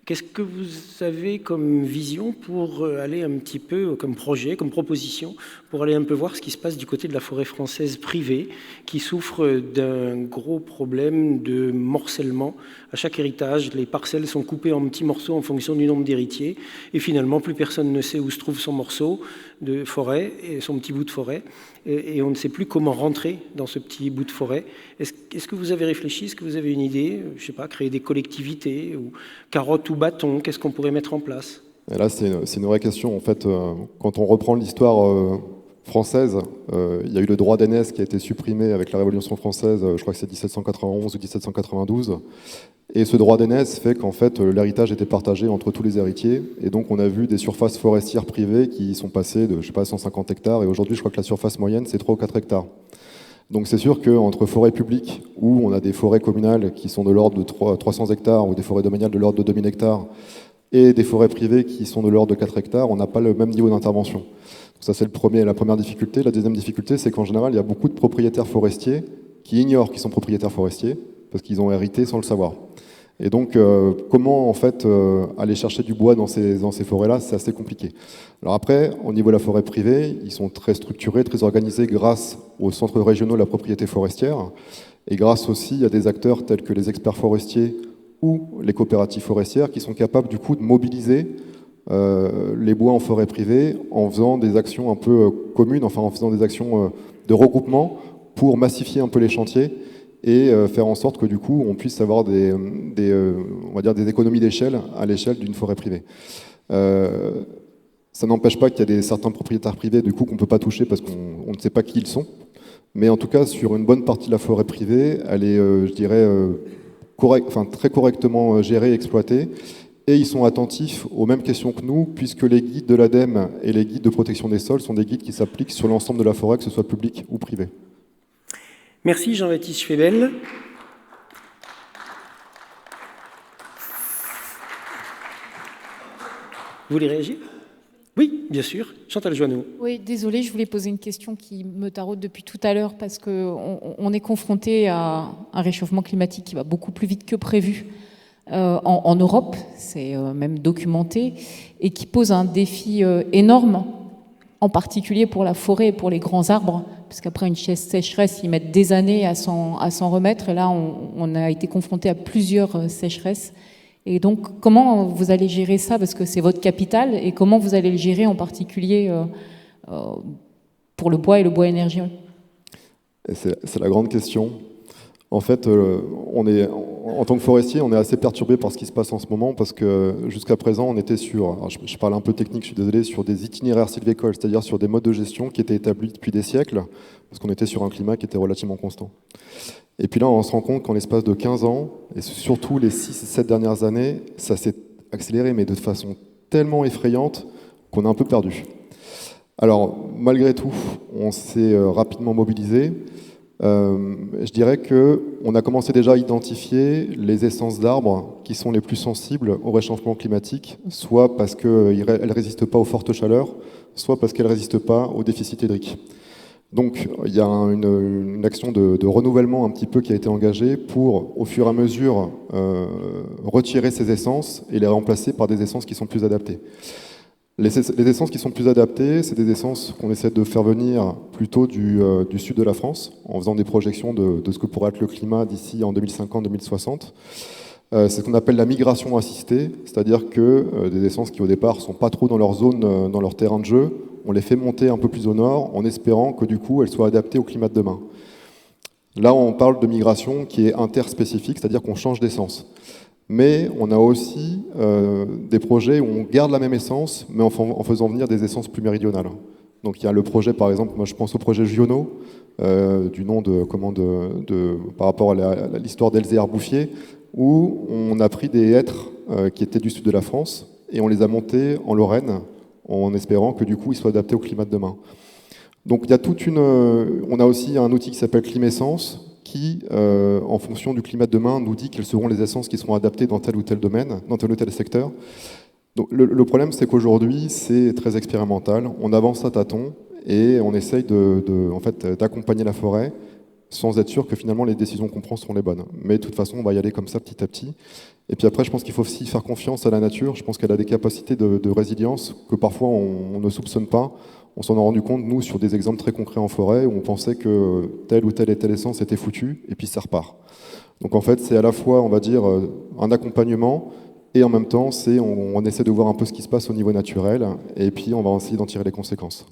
Qu'est-ce que vous avez comme vision pour aller un petit peu, comme projet, comme proposition, pour aller un peu voir ce qui se passe du côté de la forêt française privée, qui souffre d'un gros problème de morcellement. À chaque héritage, les parcelles sont coupées en petits morceaux en fonction du nombre d'héritiers, et finalement, plus personne ne sait où se trouve son morceau de forêt, et son petit bout de forêt, et on ne sait plus comment rentrer dans ce petit bout de forêt. Est-ce que vous avez réfléchi, est-ce que vous avez une idée, je ne sais pas, créer des collectivités, ou carottes ou bâtons, qu'est-ce qu'on pourrait mettre en place?
Et là, c'est une vraie question. En fait, quand on reprend l'histoire française, il y a eu le droit d'aînesse qui a été supprimé avec la Révolution française, je crois que c'est 1791 ou 1792. Et ce droit d'aînesse fait qu'en fait, l'héritage était partagé entre tous les héritiers. Et donc, on a vu des surfaces forestières privées qui sont passées de, je sais pas, 150 hectares. Et aujourd'hui, je crois que la surface moyenne, c'est 3 ou 4 hectares. Donc c'est sûr qu'entre forêts publiques, où on a des forêts communales qui sont de l'ordre de 300 hectares, ou des forêts domaniales de l'ordre de 2000 hectares, et des forêts privées qui sont de l'ordre de 4 hectares, on n'a pas le même niveau d'intervention. Donc ça, c'est la première difficulté. La deuxième difficulté, c'est qu'en général, il y a beaucoup de propriétaires forestiers qui ignorent qu'ils sont propriétaires forestiers, parce qu'ils ont hérité sans le savoir. Et donc, comment en fait aller chercher du bois dans ces forêts-là, c'est assez compliqué. Alors après, au niveau de la forêt privée, ils sont très structurés, très organisés grâce aux centres régionaux de la propriété forestière, et grâce aussi à des acteurs tels que les experts forestiers ou les coopératives forestières qui sont capables du coup de mobiliser les bois en forêt privée en faisant des actions un peu communes, enfin en faisant des actions de regroupement pour massifier un peu les chantiers et faire en sorte que du coup on puisse avoir on va dire des économies d'échelle à l'échelle d'une forêt privée. Ça n'empêche pas qu'il y a certains propriétaires privés du coup qu'on ne peut pas toucher parce qu'on ne sait pas qui ils sont. Mais en tout cas, sur une bonne partie de la forêt privée, elle est, je dirais, très correctement gérée et exploitée. Et ils sont attentifs aux mêmes questions que nous, puisque les guides de l'ADEME et les guides de protection des sols sont des guides qui s'appliquent sur l'ensemble de la forêt, que ce soit public ou privé.
Merci Jean-Baptiste Febel. Vous voulez réagir? Oui, bien sûr. Chantal Joanneau.
Oui, désolée, je voulais poser une question qui me taraude depuis tout à l'heure parce qu'on est confronté à un réchauffement climatique qui va beaucoup plus vite que prévu en Europe, c'est même documenté, et qui pose un défi énorme, en particulier pour la forêt et pour les grands arbres, parce qu'après une sécheresse, ils mettent des années à s'en remettre, et là, on a été confronté à plusieurs sécheresses. Et donc, comment vous allez gérer ça, parce que c'est votre capital, et comment vous allez le gérer en particulier pour le bois et le bois énergie?
C'est la grande question. En fait, en tant que forestier, on est assez perturbé par ce qui se passe en ce moment, parce que jusqu'à présent, on était sur, je parle un peu technique, je suis désolé, sur des itinéraires sylvicoles, c'est-à-dire sur des modes de gestion qui étaient établis depuis des siècles, parce qu'on était sur un climat qui était relativement constant. Et puis là, on se rend compte qu'en l'espace de 15 ans, et surtout les 6-7 dernières années, ça s'est accéléré, mais de façon tellement effrayante qu'on est un peu perdu. Alors, malgré tout, on s'est rapidement mobilisé. Je dirais qu'on a commencé déjà à identifier les essences d'arbres qui sont les plus sensibles au réchauffement climatique, soit parce qu'elles ne résistent pas aux fortes chaleurs, soit parce qu'elles ne résistent pas au déficit hydrique. Donc il y a une action de renouvellement un petit peu qui a été engagée pour, au fur et à mesure, retirer ces essences et les remplacer par des essences qui sont plus adaptées. Les essences qui sont plus adaptées, c'est des essences qu'on essaie de faire venir plutôt du sud de la France, en faisant des projections de ce que pourrait être le climat d'ici en 2050-2060. C'est ce qu'on appelle la migration assistée, c'est-à-dire que des essences qui au départ ne sont pas trop dans leur zone, dans leur terrain de jeu, on les fait monter un peu plus au nord en espérant que du coup elles soient adaptées au climat de demain. Là on parle de migration qui est interspécifique, c'est-à-dire qu'on change d'essence. Mais on a aussi des projets où on garde la même essence, mais en faisant venir des essences plus méridionales. Donc il y a le projet, par exemple, moi je pense au projet Giono, du nom par rapport à l'histoire d'Elzéar Bouffier, où on a pris des hêtres qui étaient du sud de la France et on les a montés en Lorraine, en espérant que du coup ils soient adaptés au climat de demain. Donc il y a on a aussi un outil qui s'appelle Climessence, qui, en fonction du climat de demain, nous dit quelles seront les essences qui seront adaptées dans tel ou tel domaine, dans tel ou tel secteur. Donc, le problème, c'est qu'aujourd'hui, c'est très expérimental. On avance à tâtons et on essaye en fait, d'accompagner la forêt sans être sûr que finalement les décisions qu'on prend sont les bonnes. Mais de toute façon, on va y aller comme ça petit à petit. Et puis après, je pense qu'il faut aussi faire confiance à la nature. Je pense qu'elle a des capacités de résilience que parfois on ne soupçonne pas. On s'en est rendu compte, nous, sur des exemples très concrets en forêt, où on pensait que telle ou telle essence était foutue, et puis ça repart. Donc en fait, c'est à la fois, on va dire, un accompagnement, et en même temps, on essaie de voir un peu ce qui se passe au niveau naturel, et puis on va essayer d'en tirer les conséquences.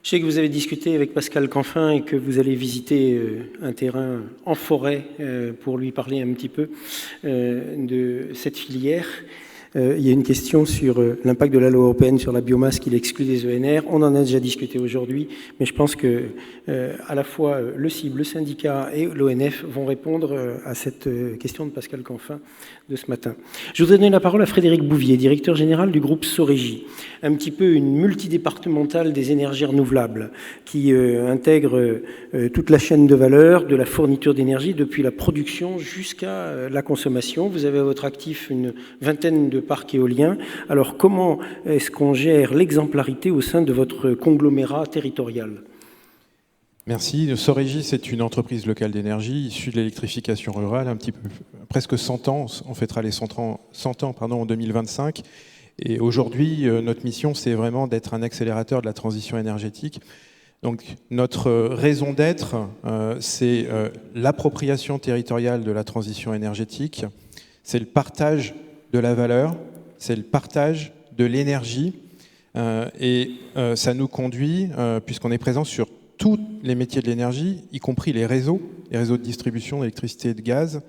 Je sais que vous avez discuté avec Pascal Canfin et que vous allez visiter un terrain en forêt pour lui parler un petit peu de cette filière. Il y a une question sur l'impact de la loi européenne sur la biomasse qui l'exclut des ENR. On en a déjà discuté aujourd'hui, mais je pense que à la fois le CIB, le syndicat et l'ONF vont répondre à cette question de Pascal Canfin de ce matin. Je voudrais donner la parole à Frédéric Bouvier, directeur général du groupe Sorégie, un petit peu une multidépartementale des énergies renouvelables qui intègre toute la chaîne de valeur de la fourniture d'énergie depuis la production jusqu'à la consommation. Vous avez à votre actif une vingtaine de parcs éoliens. Alors comment est-ce qu'on gère l'exemplarité au sein de votre conglomérat territorial ?
Merci. Sorégie, c'est une entreprise locale d'énergie issue de l'électrification rurale, un petit peu, presque 100 ans. On fêtera les 100 ans en 2025. Et aujourd'hui, notre mission, c'est vraiment d'être un accélérateur de la transition énergétique. Donc, notre raison d'être, c'est l'appropriation territoriale de la transition énergétique, c'est le partage de la valeur, c'est le partage de l'énergie, et ça nous conduit, puisqu'on est présent sur tous les métiers de l'énergie, y compris les réseaux de distribution d'électricité et de gaz,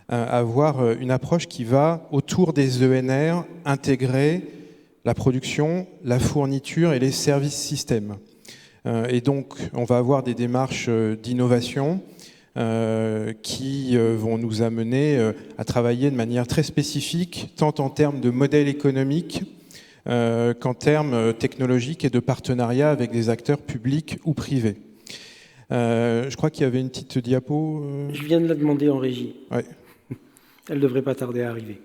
avoir une approche qui va autour des ENR intégrer la production, la fourniture et les services systèmes. Et donc, on va avoir des démarches d'innovation qui vont nous amener à travailler de manière très spécifique, tant en termes de modèle économique qu'en termes technologiques et de partenariat avec des acteurs publics ou privés. Je crois qu'il y avait une petite diapo.
Je viens de la demander en régie.
Ouais.
Elle ne devrait pas tarder à arriver.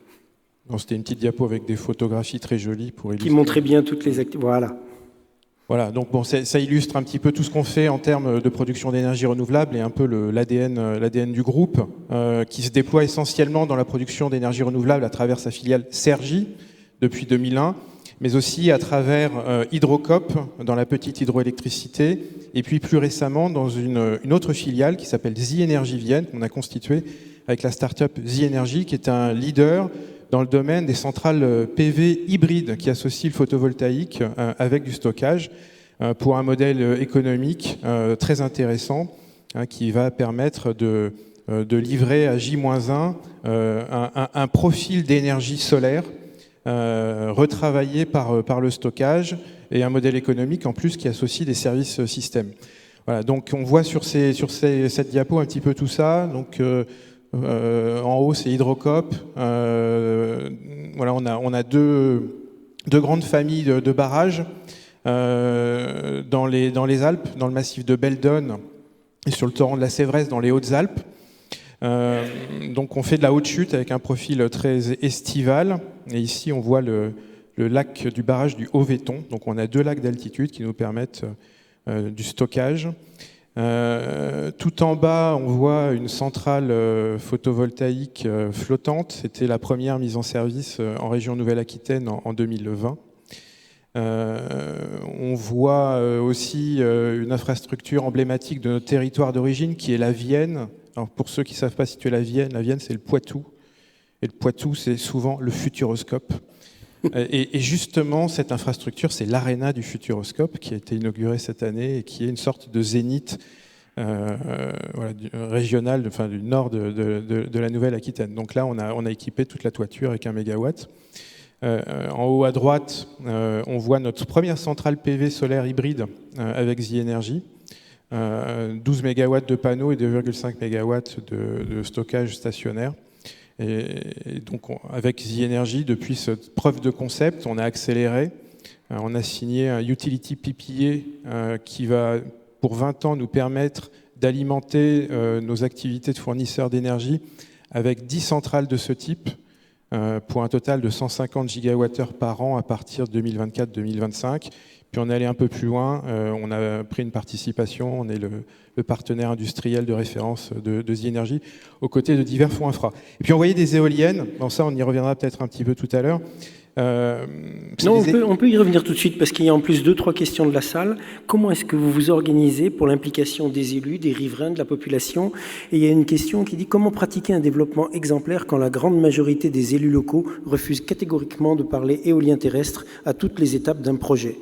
C'était une petite diapo avec des photographies très jolies pour illustrer.
Qui montrait bien toutes les activités. Voilà.
Voilà, donc bon, ça illustre un petit peu tout ce qu'on fait en termes de production d'énergie renouvelable et un peu l'ADN du groupe qui se déploie essentiellement dans la production d'énergie renouvelable à travers sa filiale Cergy depuis 2001, mais aussi à travers Hydrocop dans la petite hydroélectricité et puis plus récemment dans une autre filiale qui s'appelle The Energy Vienne qu'on a constituée avec la start-up The Energy qui est un leader dans le domaine des centrales PV hybrides qui associent le photovoltaïque avec du stockage pour un modèle économique très intéressant qui va permettre de livrer à J-1 un profil d'énergie solaire retravaillé par le stockage et un modèle économique en plus qui associe des services systèmes. Voilà, donc on voit sur cette diapo un petit peu tout ça. Donc, en haut, c'est Hydrocop. Voilà, on a deux grandes familles de barrages dans les Alpes, dans le massif de Beldon et sur le torrent de la Sévresse, dans les Hautes-Alpes. Donc, on fait de la haute chute avec un profil très estival. Et ici, on voit le lac du barrage du Haut-Véton. Donc, on a 2 lacs d'altitude qui nous permettent du stockage. Tout en bas, on voit une centrale photovoltaïque flottante. C'était la première mise en service en région Nouvelle-Aquitaine en 2020. On voit aussi une infrastructure emblématique de notre territoire d'origine qui est la Vienne. Alors pour ceux qui ne savent pas situer la Vienne c'est le Poitou. Et le Poitou, c'est souvent le Futuroscope. Et justement, cette infrastructure, c'est l'Arena du Futuroscope qui a été inaugurée cette année et qui est une sorte de zénith régional, enfin, du nord de la Nouvelle-Aquitaine. Donc là, on a équipé toute la toiture avec 1 mégawatt. En haut à droite, on voit notre première centrale PV solaire hybride avec The Energy. 12 mégawatts de panneaux et 2,5 mégawatts de stockage stationnaire. Et donc, avec The Energy, depuis cette preuve de concept, on a accéléré. On a signé un Utility PPA qui va, pour 20 ans, nous permettre d'alimenter nos activités de fournisseurs d'énergie avec 10 centrales de ce type pour un total de 150 gigawattheures par an à partir de 2024-2025. Puis on est allé un peu plus loin, on a pris une participation, on est le partenaire industriel de référence de The Energy, aux côtés de divers fonds infra. Et puis on voyait des éoliennes, bon ça on y reviendra peut-être un petit peu tout à l'heure.
Non, on peut y revenir tout de suite, parce qu'il y a en plus 2-3 questions de la salle. Comment est-ce que vous vous organisez pour l'implication des élus, des riverains, de la population? Et il y a une question qui dit: comment pratiquer un développement exemplaire quand la grande majorité des élus locaux refusent catégoriquement de parler éolien terrestre à toutes les étapes d'un projet?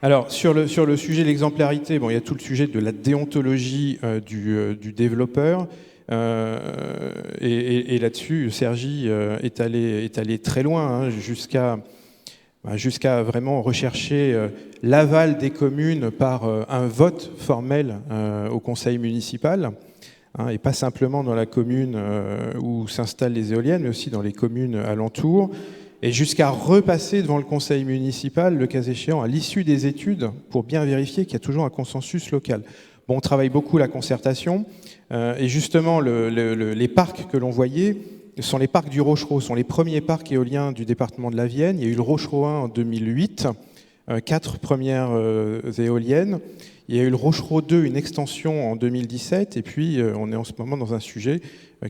Alors, sur le sujet de l'exemplarité, bon, il y a tout le sujet de la déontologie du développeur. Et là-dessus, Sergi est allé très loin, hein, jusqu'à vraiment rechercher l'aval des communes par un vote formel au conseil municipal, hein, et pas simplement dans la commune où s'installent les éoliennes, mais aussi dans les communes alentours, et jusqu'à repasser devant le conseil municipal, le cas échéant, à l'issue des études, pour bien vérifier qu'il y a toujours un consensus local. Bon, on travaille beaucoup la concertation, et justement, les parcs que l'on voyait sont les parcs du Rochereau, sont les premiers parcs éoliens du département de la Vienne. Il y a eu le Rochereau 1 en 2008, 4 premières éoliennes. Il y a eu le Rochereau 2, une extension en 2017, et puis on est en ce moment dans un sujet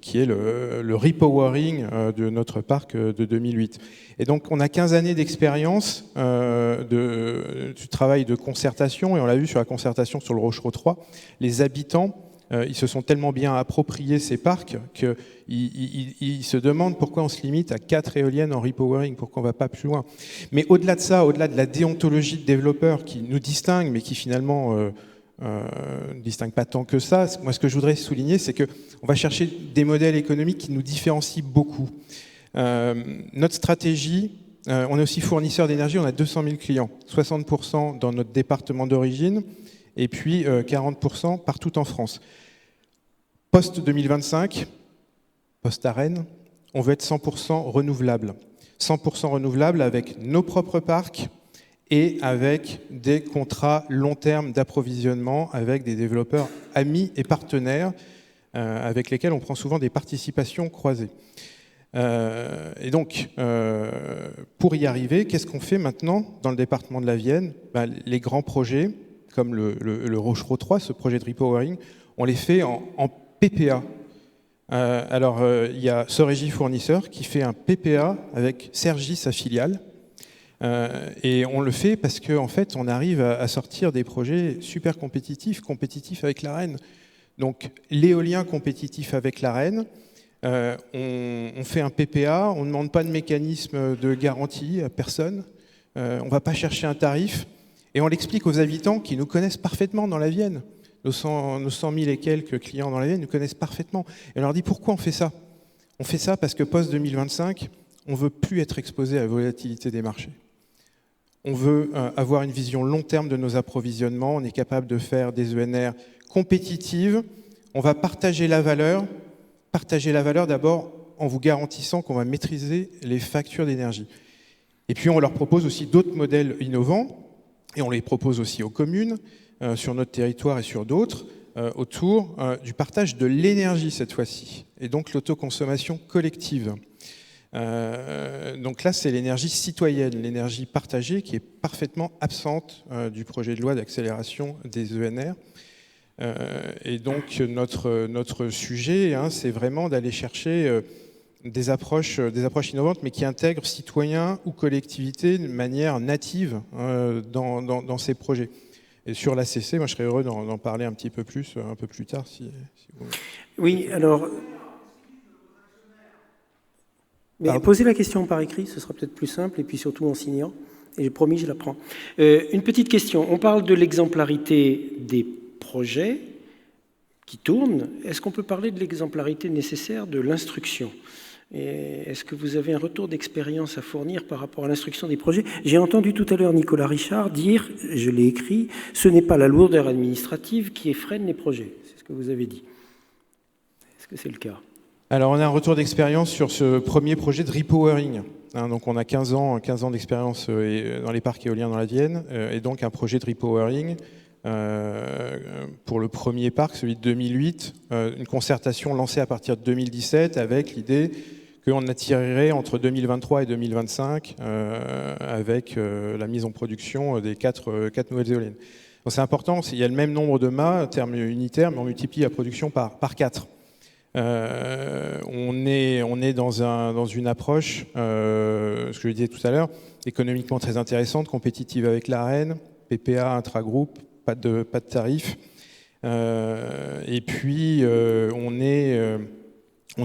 qui est le repowering de notre parc de 2008. Et donc on a 15 années d'expérience du travail de concertation, et on l'a vu sur la concertation sur le Rochereau 3, les habitants, ils se sont tellement bien appropriés ces parcs qu'ils se demandent pourquoi on se limite à 4 éoliennes en repowering, pourquoi on ne va pas plus loin. Mais au-delà de ça, au-delà de la déontologie de développeurs qui nous distingue, mais qui finalement ne distingue pas tant que ça, moi ce que je voudrais souligner, c'est qu'on va chercher des modèles économiques qui nous différencient beaucoup. Notre stratégie, on est aussi fournisseur d'énergie, on a 200 000 clients, 60% dans notre département d'origine, et puis 40% partout en France. Post-2025, post-ARENH, on veut être 100% renouvelable. 100% renouvelable avec nos propres parcs et avec des contrats long terme d'approvisionnement avec des développeurs amis et partenaires avec lesquels on prend souvent des participations croisées. Et donc, pour y arriver, qu'est-ce qu'on fait maintenant dans le département de la Vienne? Les grands projets, comme le Rochereau 3, ce projet de repowering, on les fait en PPA. Alors, il y a Sorégie Fournisseur qui fait un PPA avec Sergi, sa filiale. Et on le fait parce qu'en fait, on arrive à sortir des projets super compétitifs avec l'ARENH. Donc, l'éolien compétitif avec l'ARENH, on fait un PPA, on ne demande pas de mécanisme de garantie à personne, on ne va pas chercher un tarif, et on l'explique aux habitants qui nous connaissent parfaitement dans la Vienne. Nos 100 000 et quelques clients dans la Vienne nous connaissent parfaitement. Et on leur dit pourquoi on fait ça? On fait ça parce que post-2025, on ne veut plus être exposé à la volatilité des marchés. On veut avoir une vision long terme de nos approvisionnements, on est capable de faire des ENR compétitives, on va partager la valeur d'abord en vous garantissant qu'on va maîtriser les factures d'énergie. Et puis on leur propose aussi d'autres modèles innovants, et on les propose aussi aux communes, sur notre territoire et sur d'autres, autour du partage de l'énergie cette fois-ci, et donc l'autoconsommation collective. Donc là, c'est l'énergie citoyenne, l'énergie partagée qui est parfaitement absente du projet de loi d'accélération des ENR. Et donc notre sujet, c'est vraiment d'aller chercher des approches innovantes, mais qui intègrent citoyens ou collectivités de manière native dans ces projets. Et sur l'ACC, moi je serais heureux d'en parler un petit peu plus, un peu plus tard. Si vous...
Oui, alors... Mais posez la question par écrit, ce sera peut-être plus simple, et puis surtout en signant. Et j'ai promis, je la prends. Une petite question. On parle de l'exemplarité des projets qui tournent. Est-ce qu'on peut parler de l'exemplarité nécessaire de l'instruction? Est-ce que vous avez un retour d'expérience à fournir par rapport à l'instruction des projets? J'ai entendu tout à l'heure Nicolas Richard dire, je l'ai écrit, ce n'est pas la lourdeur administrative qui freine les projets. C'est ce que vous avez dit. Est-ce que c'est le cas?
Alors, on a un retour d'expérience sur ce premier projet de repowering. Donc, on a 15 ans d'expérience dans les parcs éoliens dans la Vienne, et donc un projet de repowering pour le premier parc, celui de 2008, une concertation lancée à partir de 2017 avec l'idée qu'on attirerait entre 2023 et 2025 avec la mise en production des 4 nouvelles éoliennes. Donc c'est important, il y a le même nombre de mâts, en termes unitaires, mais on multiplie la production par 4. On est dans une approche, ce que je disais tout à l'heure, économiquement très intéressante, compétitive avec l'AREN, PPA intragroupe, pas de tarif. Et puis on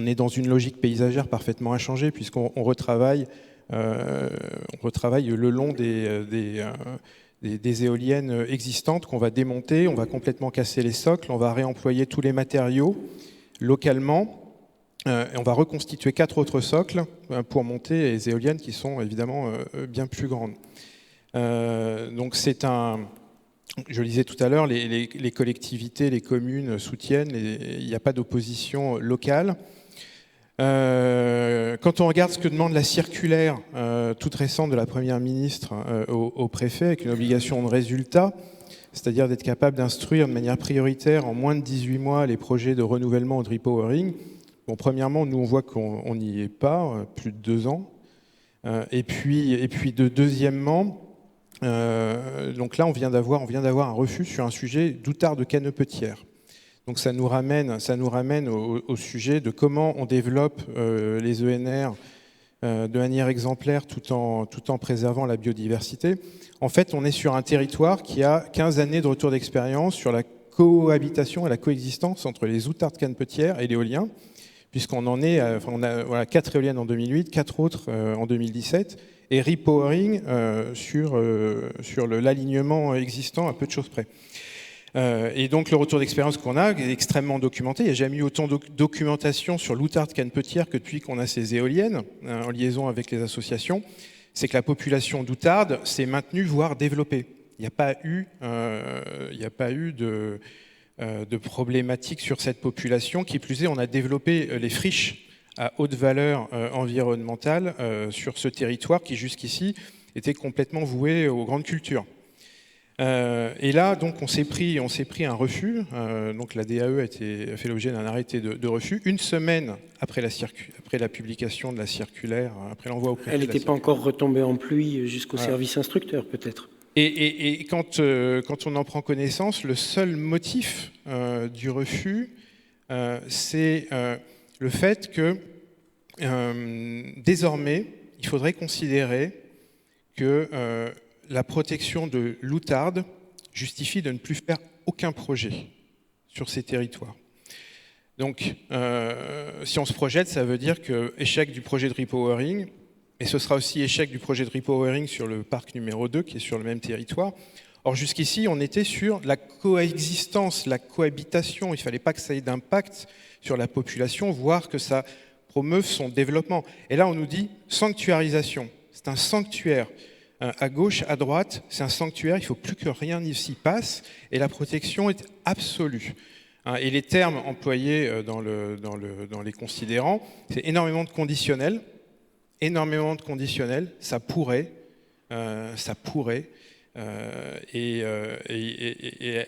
est dans une logique paysagère parfaitement inchangée, puisqu'on retravaille le long des éoliennes existantes qu'on va démonter, on va complètement casser les socles, on va réemployer tous les matériaux localement, et on va reconstituer 4 autres socles pour monter les éoliennes qui sont évidemment bien plus grandes. Donc c'est je le disais tout à l'heure, les collectivités, les communes soutiennent, il n'y a pas d'opposition locale. Quand on regarde ce que demande la circulaire toute récente de la Première ministre au préfet, avec une obligation de résultat, c'est-à-dire d'être capable d'instruire de manière prioritaire en moins de 18 mois les projets de renouvellement ou de repowering. Bon, premièrement, nous on voit qu'on n'y est pas, plus de 2 ans. Et puis deuxièmement, donc là on vient d'avoir un refus sur un sujet d'outarde cannepetière. Donc ça nous ramène au sujet de comment on développe les ENR de manière exemplaire tout en préservant la biodiversité. En fait, on est sur un territoire qui a 15 années de retour d'expérience sur la cohabitation et la coexistence entre les outardes cannepetières et l'éolien, puisqu'on en est, on a 4 éoliennes en 2008, 4 autres en 2017, et repowering sur l'alignement existant à peu de choses près. Et donc le retour d'expérience qu'on a est extrêmement documenté. Il n'y a jamais eu autant de documentation sur l'outarde cannepetière que depuis qu'on a ces éoliennes, en liaison avec les associations. C'est que la population d'outarde s'est maintenue, voire développée. Il n'y a pas eu de problématique sur cette population. Qui plus est, on a développé les friches à haute valeur environnementale sur ce territoire qui jusqu'ici était complètement voué aux grandes cultures. Et là, donc, on s'est pris un refus. Donc, la DAE a fait l'objet d'un arrêté de refus. Une semaine après la publication de la circulaire, après l'envoi au préfet.
Elle n'était pas encore retombée en pluie jusqu'au service instructeur, peut-être.
Et quand on en prend connaissance, le seul motif du refus, c'est le fait que désormais, il faudrait considérer que la protection de l'outarde justifie de ne plus faire aucun projet sur ces territoires. Donc, si on se projette, ça veut dire que échec du projet de repowering, et ce sera aussi échec du projet de repowering sur le parc numéro 2, qui est sur le même territoire. Or, jusqu'ici, on était sur la coexistence, la cohabitation. Il ne fallait pas que ça ait d'impact sur la population, voire que ça promeuve son développement. Et là, on nous dit sanctuarisation. C'est un sanctuaire. À gauche, à droite, c'est un sanctuaire, il ne faut plus que rien s'y passe, et la protection est absolue. Et les termes employés dans les considérants, c'est énormément de conditionnels, ça pourrait, et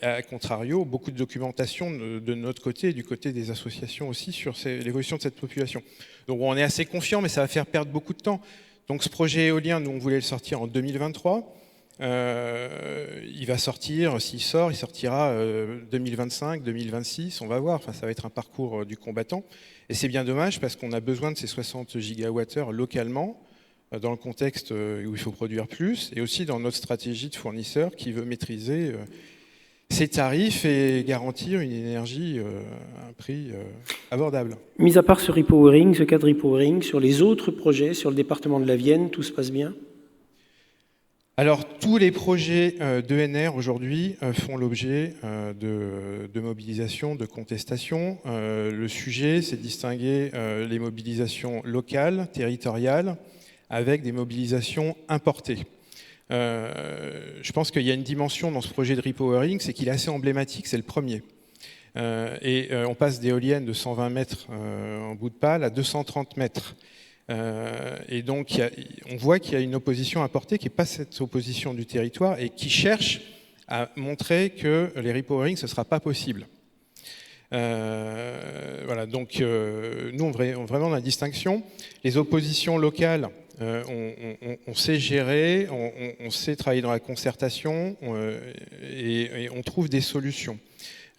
à contrario, beaucoup de documentation de notre côté et du côté des associations aussi sur l'évolution de cette population. Donc on est assez confiant, mais ça va faire perdre beaucoup de temps. Donc ce projet éolien, nous on voulait le sortir en 2023. Il va sortir, s'il sort, il sortira 2025, 2026, on va voir. Enfin, ça va être un parcours du combattant. Et c'est bien dommage parce qu'on a besoin de ces 60 gigawattheures localement, dans le contexte où il faut produire plus, et aussi dans notre stratégie de fournisseur qui veut maîtriser ses tarifs et garantir une énergie à un prix abordable.
Mis à part ce repowering, ce cas de repowering, sur les autres projets, sur le département de la Vienne, tout se passe bien ?
Alors, tous les projets d'ENR aujourd'hui font l'objet de mobilisation, de contestation. Le sujet, c'est de distinguer les mobilisations locales, territoriales, avec des mobilisations importées. Je pense qu'il y a une dimension dans ce projet de repowering, c'est qu'il est assez emblématique, c'est le premier. On passe d'éoliennes de 120 mètres en bout de pale à 230 mètres. Et donc, on voit qu'il y a une opposition importée qui n'est pas cette opposition du territoire et qui cherche à montrer que les repowering, ce ne sera pas possible. Voilà, donc nous, vraiment la distinction. Les oppositions locales, on sait gérer, on sait travailler dans la concertation et on trouve des solutions.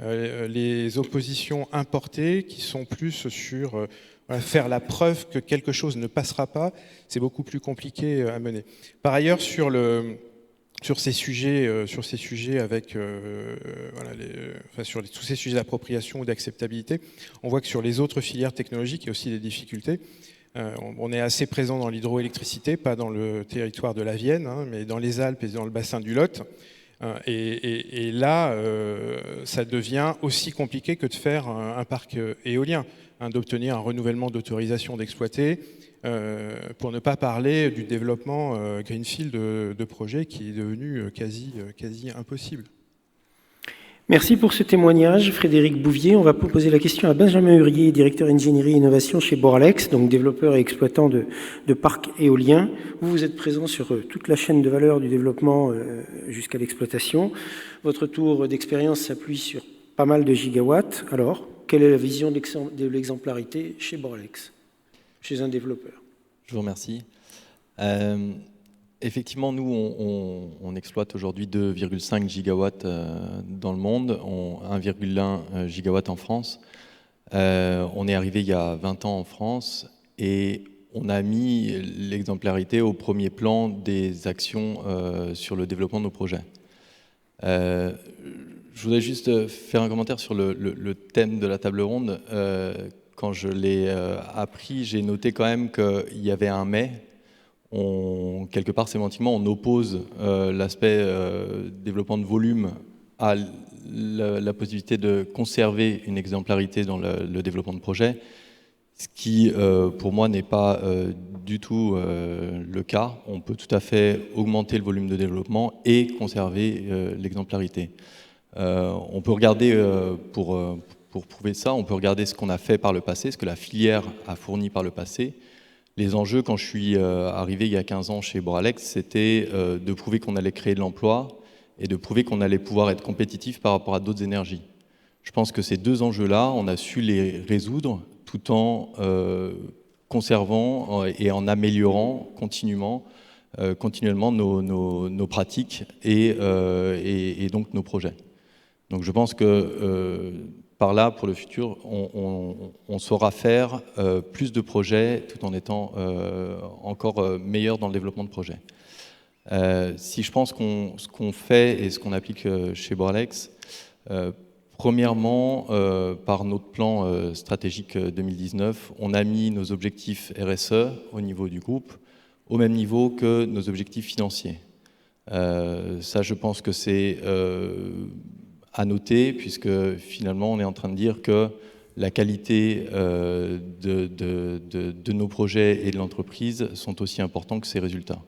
Les oppositions importées, qui sont plus sur faire la preuve que quelque chose ne passera pas, c'est beaucoup plus compliqué à mener. Par ailleurs, sur ces sujets avec sur tous ces sujets d'appropriation ou d'acceptabilité, on voit que sur les autres filières technologiques, il y a aussi des difficultés. On est assez présent dans l'hydroélectricité, pas dans le territoire de la Vienne, mais dans les Alpes et dans le bassin du Lot. Et là, ça devient aussi compliqué que de faire un parc éolien, d'obtenir un renouvellement d'autorisation d'exploiter, pour ne pas parler du développement greenfield de projets qui est devenu quasi impossible.
Merci pour ce témoignage, Frédéric Bouvier. On va poser la question à Benjamin Hurier, directeur ingénierie et innovation chez Boralex, donc développeur et exploitant de parcs éoliens. Vous êtes présent sur toute la chaîne de valeur du développement jusqu'à l'exploitation. Votre tour d'expérience s'appuie sur pas mal de gigawatts. Alors, quelle est la vision de l'exemplarité chez Boralex, chez un développeur?
Je vous remercie. Effectivement, nous, on exploite aujourd'hui 2,5 gigawatts dans le monde, 1,1 gigawatt en France. On est arrivé il y a 20 ans en France et on a mis l'exemplarité au premier plan des actions sur le développement de nos projets. Je voudrais juste faire un commentaire sur le thème de la table ronde. Quand je l'ai appris, j'ai noté quand même qu'il y avait un mais. Quelque part, sémantiquement, on oppose l'aspect développement de volume à la possibilité de conserver une exemplarité dans le développement de projet, ce qui, pour moi, n'est pas du tout le cas. On peut tout à fait augmenter le volume de développement et conserver l'exemplarité. On peut regarder, pour prouver ça, on peut regarder ce qu'on a fait par le passé, ce que la filière a fourni par le passé. Les enjeux, quand je suis arrivé il y a 15 ans chez Boralex, c'était de prouver qu'on allait créer de l'emploi et de prouver qu'on allait pouvoir être compétitif par rapport à d'autres énergies. Je pense que ces deux enjeux-là, on a su les résoudre tout en conservant et en améliorant continuellement nos pratiques et donc nos projets. Donc je pense que par là, pour le futur, on saura faire plus de projets tout en étant encore meilleur dans le développement de projets. Si je pense ce qu'on fait et ce qu'on applique chez Boralex, premièrement, par notre plan stratégique 2019, on a mis nos objectifs RSE au niveau du groupe, au même niveau que nos objectifs financiers. Ça, je pense que c'est à noter, puisque finalement on est en train de dire que la qualité de nos projets et de l'entreprise sont aussi importants que ces résultats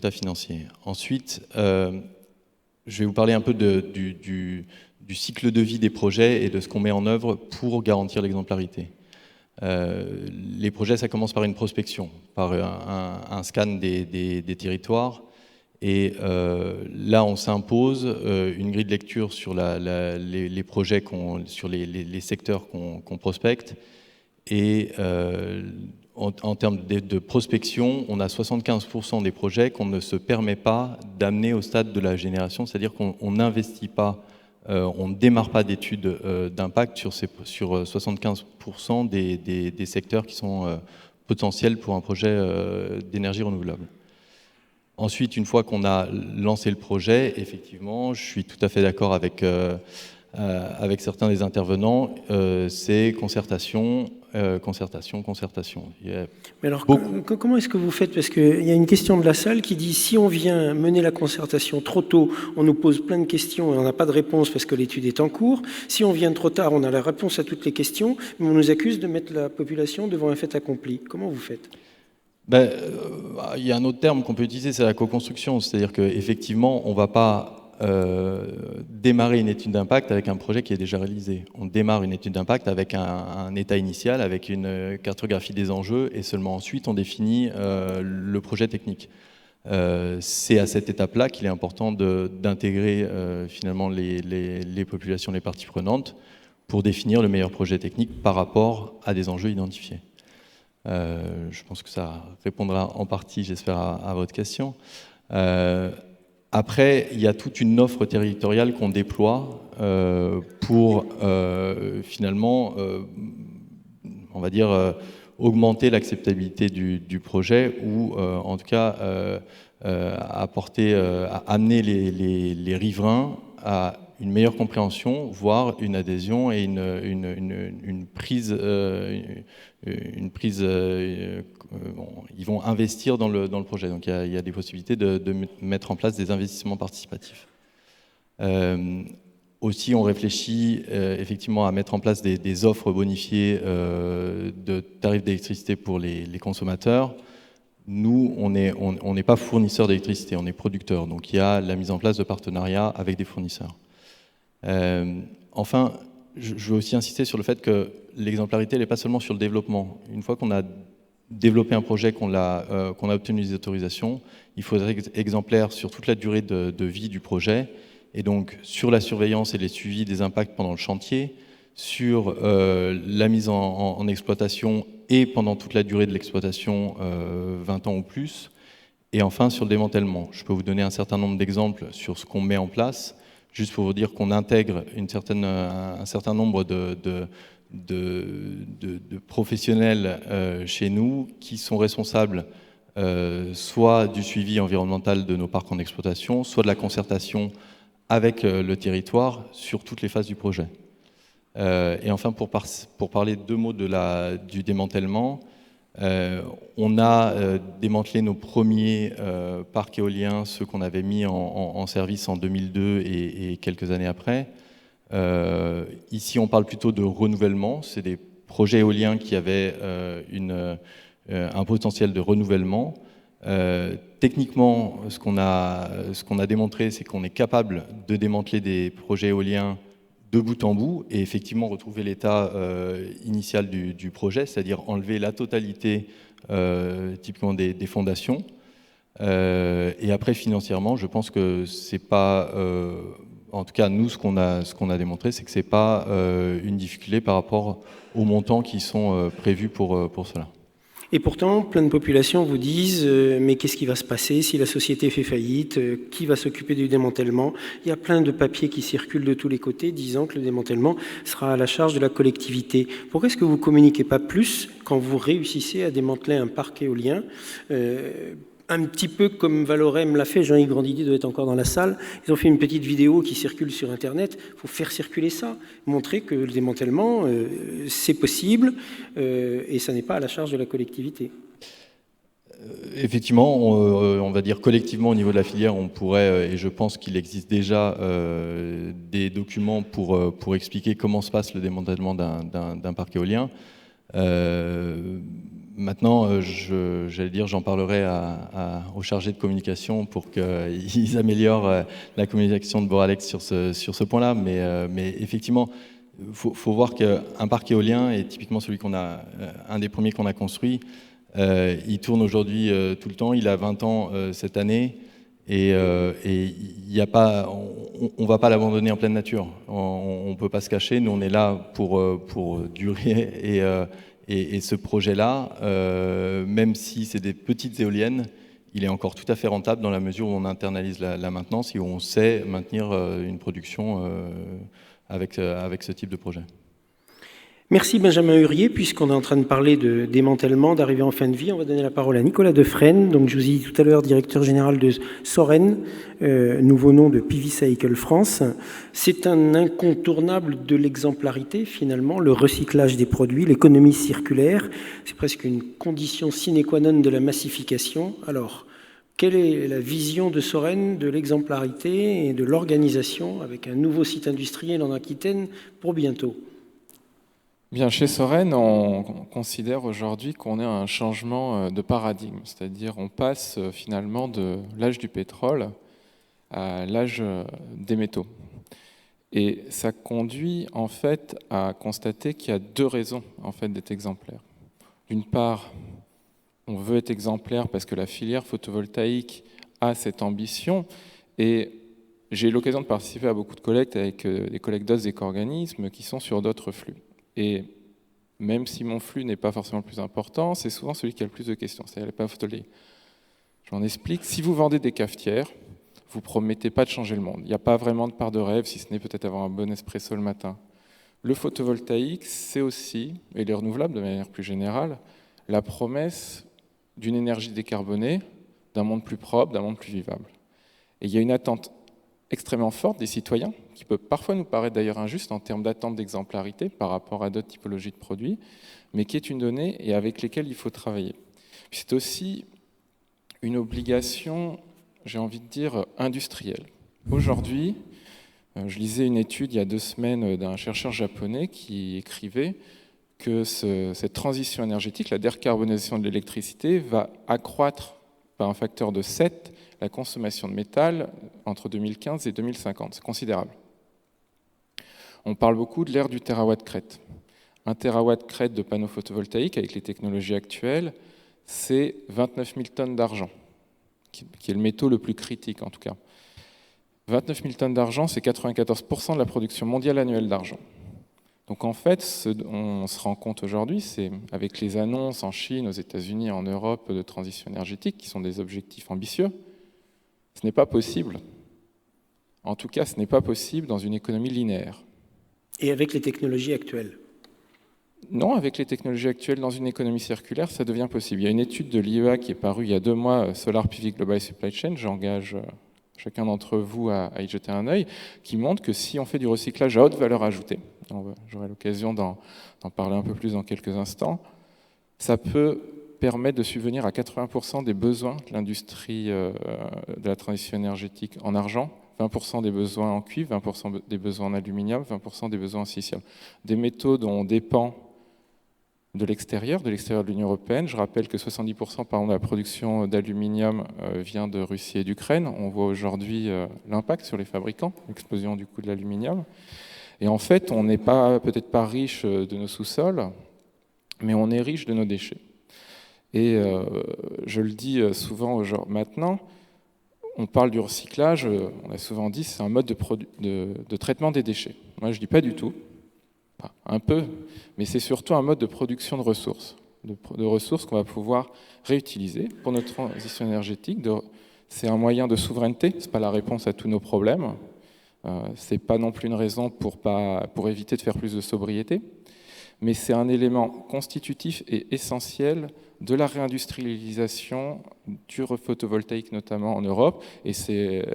financiers. Ensuite, je vais vous parler un peu du cycle de vie des projets et de ce qu'on met en œuvre pour garantir l'exemplarité. Les projets, ça commence par une prospection, par un scan des territoires. Et là, on s'impose une grille de lecture sur les projets, sur les secteurs qu'on prospecte. Et en termes de prospection, on a 75% des projets qu'on ne se permet pas d'amener au stade de la génération, c'est-à-dire qu'on n'investit pas, on ne démarre pas d'études d'impact sur 75% des secteurs qui sont potentiels pour un projet d'énergie renouvelable. Ensuite, une fois qu'on a lancé le projet, effectivement, je suis tout à fait d'accord avec certains des intervenants, c'est concertation. Mais
alors, comment est-ce que vous faites? Parce qu'il y a une question de la salle qui dit si on vient mener la concertation trop tôt, on nous pose plein de questions et on n'a pas de réponse parce que l'étude est en cours. Si on vient trop tard, on a la réponse à toutes les questions, mais on nous accuse de mettre la population devant un fait accompli. Comment vous faites?
Il y a un autre terme qu'on peut utiliser, c'est la co-construction. C'est-à-dire qu'effectivement, on ne va pas démarrer une étude d'impact avec un projet qui est déjà réalisé. On démarre une étude d'impact avec un état initial, avec une cartographie des enjeux, et seulement ensuite on définit le projet technique. C'est à cette étape-là qu'il est important d'intégrer finalement les populations, les parties prenantes. pour définir le meilleur projet technique par rapport à des enjeux identifiés. Je pense que ça répondra en partie, j'espère, à votre question. Après, il y a toute une offre territoriale qu'on déploie pour finalement, on va dire, augmenter l'acceptabilité du projet ou en tout cas amener les riverains à une meilleure compréhension, voire une adhésion et une prise. Ils vont investir dans le projet. Donc il y a des possibilités de mettre en place des investissements participatifs. Aussi, on réfléchit effectivement à mettre en place des offres bonifiées de tarifs d'électricité pour les consommateurs. Nous, on n'est pas fournisseur d'électricité, on est producteur. Donc il y a la mise en place de partenariats avec des fournisseurs. Enfin, je veux aussi insister sur le fait que l'exemplarité n'est pas seulement sur le développement. Une fois qu'on a développé un projet, qu'on a obtenu des autorisations, il faudrait être exemplaire sur toute la durée de vie du projet, et donc sur la surveillance et les suivis des impacts pendant le chantier, sur la mise en exploitation et pendant toute la durée de l'exploitation, 20 ans ou plus, et enfin sur le démantèlement. Je peux vous donner un certain nombre d'exemples sur ce qu'on met en place, juste pour vous dire qu'on intègre un certain nombre de professionnels chez nous qui sont responsables soit du suivi environnemental de nos parcs en exploitation, soit de la concertation avec le territoire sur toutes les phases du projet. Et enfin, pour parler 2 mots du démantèlement, on a démantelé nos premiers parcs éoliens, ceux qu'on avait mis en service en 2002 et quelques années après. Ici, on parle plutôt de renouvellement. C'est des projets éoliens qui avaient un potentiel de renouvellement. Techniquement, ce qu'on a démontré, c'est qu'on est capable de démanteler des projets éoliens de bout en bout et effectivement retrouver l'état initial du projet, c'est-à-dire enlever la totalité typiquement des fondations. Et après, financièrement, je pense que c'est pas, en tout cas nous, ce qu'on a démontré, c'est que c'est pas une difficulté par rapport aux montants qui sont prévus pour cela.
Et pourtant, plein de populations vous disent mais qu'est-ce qui va se passer si la société fait faillite? Qui va s'occuper du démantèlement? Il y a plein de papiers qui circulent de tous les côtés disant que le démantèlement sera à la charge de la collectivité. Pourquoi est-ce que vous ne communiquez pas plus quand vous réussissez à démanteler un parc éolien un petit peu comme Valorem l'a fait, Jean-Yves Grandidier doit être encore dans la salle. Ils ont fait une petite vidéo qui circule sur Internet. Il faut faire circuler ça, montrer que le démantèlement, c'est possible et ça n'est pas à la charge de la collectivité.
Effectivement, on va dire collectivement au niveau de la filière, on pourrait, et je pense qu'il existe déjà des documents pour expliquer comment se passe le démantèlement d'un parc éolien. Maintenant, j'allais dire, j'en parlerai aux chargés de communication pour qu'ils améliorent la communication de Boralex sur ce point-là. Mais effectivement, faut voir qu'un parc éolien, et typiquement celui un des premiers qu'on a construit, il tourne aujourd'hui tout le temps. Il a 20 ans cette année. Et y a pas, on va pas l'abandonner en pleine nature. On peut pas se cacher. Nous, on est là pour durer. Et ce projet-là, même si c'est des petites éoliennes, il est encore tout à fait rentable dans la mesure où on internalise la maintenance et où on sait maintenir une production avec ce type de projet.
Merci Benjamin Hurier, puisqu'on est en train de parler de démantèlement, d'arrivée en fin de vie. On va donner la parole à Nicolas Defresne, donc je vous ai dit tout à l'heure, directeur général de Soren, nouveau nom de PV Cycle France. C'est un incontournable de l'exemplarité, finalement, le recyclage des produits, l'économie circulaire. C'est presque une condition sine qua non de la massification. Alors, quelle est la vision de Soren de l'exemplarité et de l'organisation avec un nouveau site industriel en Aquitaine pour bientôt ?
Bien, chez Soren, on considère aujourd'hui qu'on est à un changement de paradigme, c'est-à-dire on passe finalement de l'âge du pétrole à l'âge des métaux. Et ça conduit en fait à constater qu'il y a 2 raisons en fait d'être exemplaire. D'une part, on veut être exemplaire parce que la filière photovoltaïque a cette ambition et J'ai eu l'occasion de participer à beaucoup de collectes avec des collègues d'autres éco-organismes qui sont sur d'autres flux. Et même si mon flux n'est pas forcément le plus important, c'est souvent celui qui a le plus de questions, c'est-à-dire les panneaux photovoltaïques. J'en explique. Si vous vendez des cafetières, vous ne promettez pas de changer le monde. Il n'y a pas vraiment de part de rêve, si ce n'est peut-être avoir un bon espresso le matin. Le photovoltaïque, c'est aussi, et les renouvelables de manière plus générale, la promesse d'une énergie décarbonée, d'un monde plus propre, d'un monde plus vivable. Et il y a une attente extrêmement forte des citoyens, qui peut parfois nous paraître d'ailleurs injuste en termes d'attente d'exemplarité par rapport à d'autres typologies de produits, mais qui est une donnée et avec lesquelles il faut travailler. C'est aussi une obligation, j'ai envie de dire, industrielle. Aujourd'hui, je lisais une étude il y a 2 semaines d'un chercheur japonais qui écrivait que cette transition énergétique, la décarbonisation de l'électricité, va accroître par un facteur de 7 la consommation de métal entre 2015 et 2050. C'est considérable. On parle beaucoup de l'ère du terawatt-crête. 1 terawatt-crête de panneaux photovoltaïques avec les technologies actuelles, c'est 29 000 tonnes d'argent, qui est le métaux le plus critique en tout cas. 29 000 tonnes d'argent, c'est 94% de la production mondiale annuelle d'argent. Donc en fait, ce on se rend compte aujourd'hui, c'est avec les annonces en Chine, aux États-Unis, en Europe de transition énergétique, qui sont des objectifs ambitieux, ce n'est pas possible. En tout cas, ce n'est pas possible dans une économie linéaire.
Et avec les technologies actuelles?
Non, avec les technologies actuelles, dans une économie circulaire, ça devient possible. Il y a une étude de l'IEA qui est parue il y a 2 mois, Solar PV Global Supply Chain, j'engage chacun d'entre vous à y jeter un œil, qui montre que si on fait du recyclage à haute valeur ajoutée, j'aurai l'occasion d'en parler un peu plus dans quelques instants, ça peut permettre de subvenir à 80% des besoins de l'industrie de la transition énergétique en argent, 20% des besoins en cuivre, 20% des besoins en aluminium, 20% des besoins en silicium. Des métaux dont on dépend de l'extérieur de l'Union européenne. Je rappelle que 70% par exemple, de la production d'aluminium vient de Russie et d'Ukraine. On voit aujourd'hui l'impact sur les fabricants, l'explosion du coût de l'aluminium. Et en fait, on n'est peut-être pas riche de nos sous-sols, mais on est riche de nos déchets. Et je le dis souvent maintenant, on parle du recyclage, on a souvent dit c'est un mode de traitement des déchets. Moi, je ne dis pas du tout. Un peu, mais c'est surtout un mode de production de ressources, de ressources qu'on va pouvoir réutiliser pour notre transition énergétique. C'est un moyen de souveraineté, ce n'est pas la réponse à tous nos problèmes, ce n'est pas non plus une raison pour éviter de faire plus de sobriété, mais c'est un élément constitutif et essentiel de la réindustrialisation du photovoltaïque, notamment en Europe, et c'est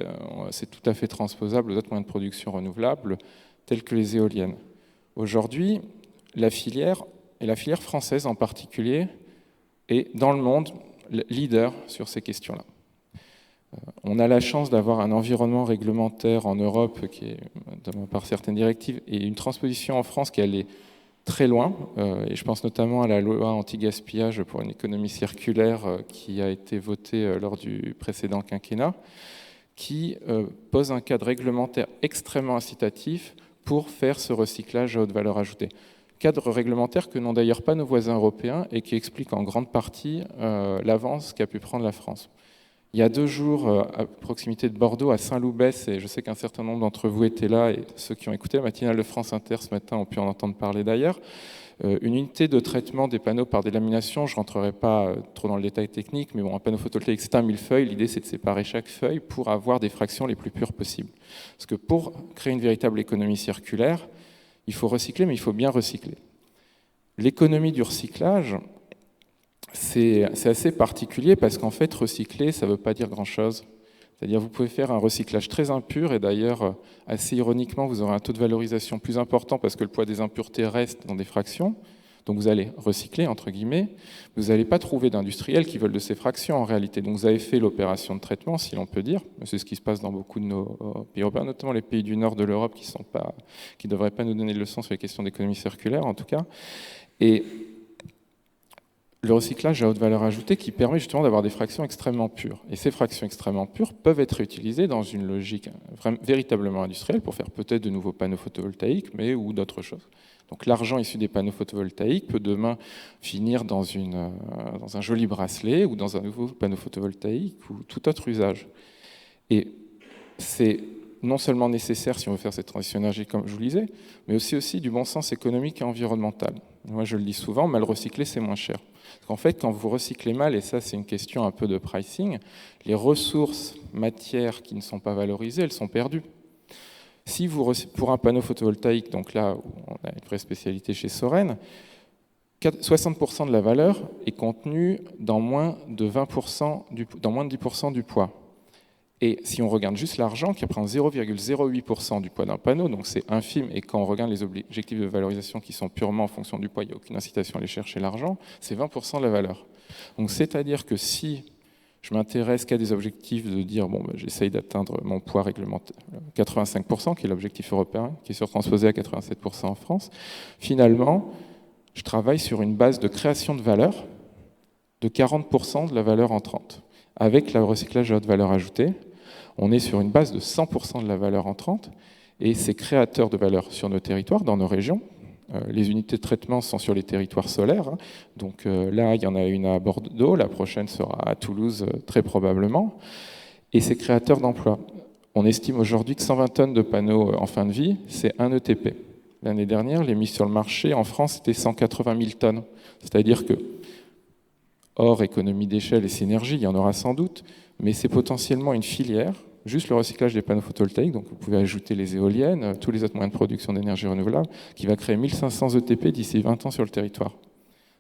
tout à fait transposable aux autres moyens de production renouvelables, tels que les éoliennes. Aujourd'hui, la filière, et la filière française en particulier, est dans le monde leader sur ces questions-là. On a la chance d'avoir un environnement réglementaire en Europe qui est, par certaines directives, et une transposition en France qui allait très loin, et je pense notamment à la loi anti-gaspillage pour une économie circulaire qui a été votée lors du précédent quinquennat, qui pose un cadre réglementaire extrêmement incitatif pour faire ce recyclage à haute valeur ajoutée. Cadre réglementaire que n'ont d'ailleurs pas nos voisins européens et qui explique en grande partie l'avance qu'a pu prendre la France. Il y a 2 jours, à proximité de Bordeaux, à Saint-Loubès, et je sais qu'un certain nombre d'entre vous étaient là, et ceux qui ont écouté la matinale de France Inter ce matin ont pu en entendre parler d'ailleurs, une unité de traitement des panneaux par délamination, je ne rentrerai pas trop dans le détail technique, mais bon, un panneau photovoltaïque, c'est un millefeuille, l'idée c'est de séparer chaque feuille pour avoir des fractions les plus pures possibles. Parce que pour créer une véritable économie circulaire, il faut recycler, mais il faut bien recycler. L'économie du recyclage, c'est assez particulier parce qu'en fait, recycler, ça ne veut pas dire grand-chose. C'est-à-dire vous pouvez faire un recyclage très impur et d'ailleurs, assez ironiquement, vous aurez un taux de valorisation plus important parce que le poids des impuretés reste dans des fractions. Donc vous allez recycler, entre guillemets. Vous n'allez pas trouver d'industriels qui veulent de ces fractions en réalité. Donc vous avez fait l'opération de traitement, si l'on peut dire. C'est ce qui se passe dans beaucoup de nos pays européens, notamment les pays du nord de l'Europe qui ne devraient pas nous donner de leçons sur les questions d'économie circulaire, en tout cas. Et le recyclage à haute valeur ajoutée qui permet justement d'avoir des fractions extrêmement pures. Et ces fractions extrêmement pures peuvent être réutilisées dans une logique véritablement industrielle pour faire peut-être de nouveaux panneaux photovoltaïques, ou d'autres choses. Donc l'argent issu des panneaux photovoltaïques peut demain finir dans un joli bracelet ou dans un nouveau panneau photovoltaïque ou tout autre usage. Et c'est non seulement nécessaire si on veut faire cette transition énergétique, comme je vous le disais, mais aussi du bon sens économique et environnemental. Moi, je le dis souvent, mal recycler, c'est moins cher. Parce qu'en fait, quand vous recyclez mal, et ça, c'est une question un peu de pricing, les ressources matières qui ne sont pas valorisées, elles sont perdues. Si vous, pour un panneau photovoltaïque, donc là, où on a une vraie spécialité chez Soren, 60% de la valeur est contenue dans moins de 10% du poids. Et si on regarde juste l'argent, qui représente 0,08% du poids d'un panneau, donc c'est infime, et quand on regarde les objectifs de valorisation qui sont purement en fonction du poids, il n'y a aucune incitation à aller chercher l'argent, c'est 20% de la valeur. Donc c'est-à-dire que si je m'intéresse qu'à des objectifs de dire, bon, ben, j'essaye d'atteindre mon poids réglementaire, 85%, qui est l'objectif européen, qui est surtransposé à 87% en France, finalement, je travaille sur une base de création de valeur de 40% de la valeur entrante. Avec le recyclage à haute valeur ajoutée, on est sur une base de 100% de la valeur entrante, et ces créateurs de valeur sur nos territoires, dans nos régions, les unités de traitement sont sur les territoires solaires, hein. Donc là, il y en a une à Bordeaux, la prochaine sera à Toulouse, très probablement, et ces créateurs d'emplois. On estime aujourd'hui que 120 tonnes de panneaux en fin de vie, c'est 1 ETP. L'année dernière, les mises sur le marché en France, c'était 180 000 tonnes. C'est-à-dire que, hors économie d'échelle et synergie, il y en aura sans doute, mais c'est potentiellement une filière, juste le recyclage des panneaux photovoltaïques, donc vous pouvez ajouter les éoliennes, tous les autres moyens de production d'énergie renouvelable, qui va créer 1500 ETP d'ici 20 ans sur le territoire.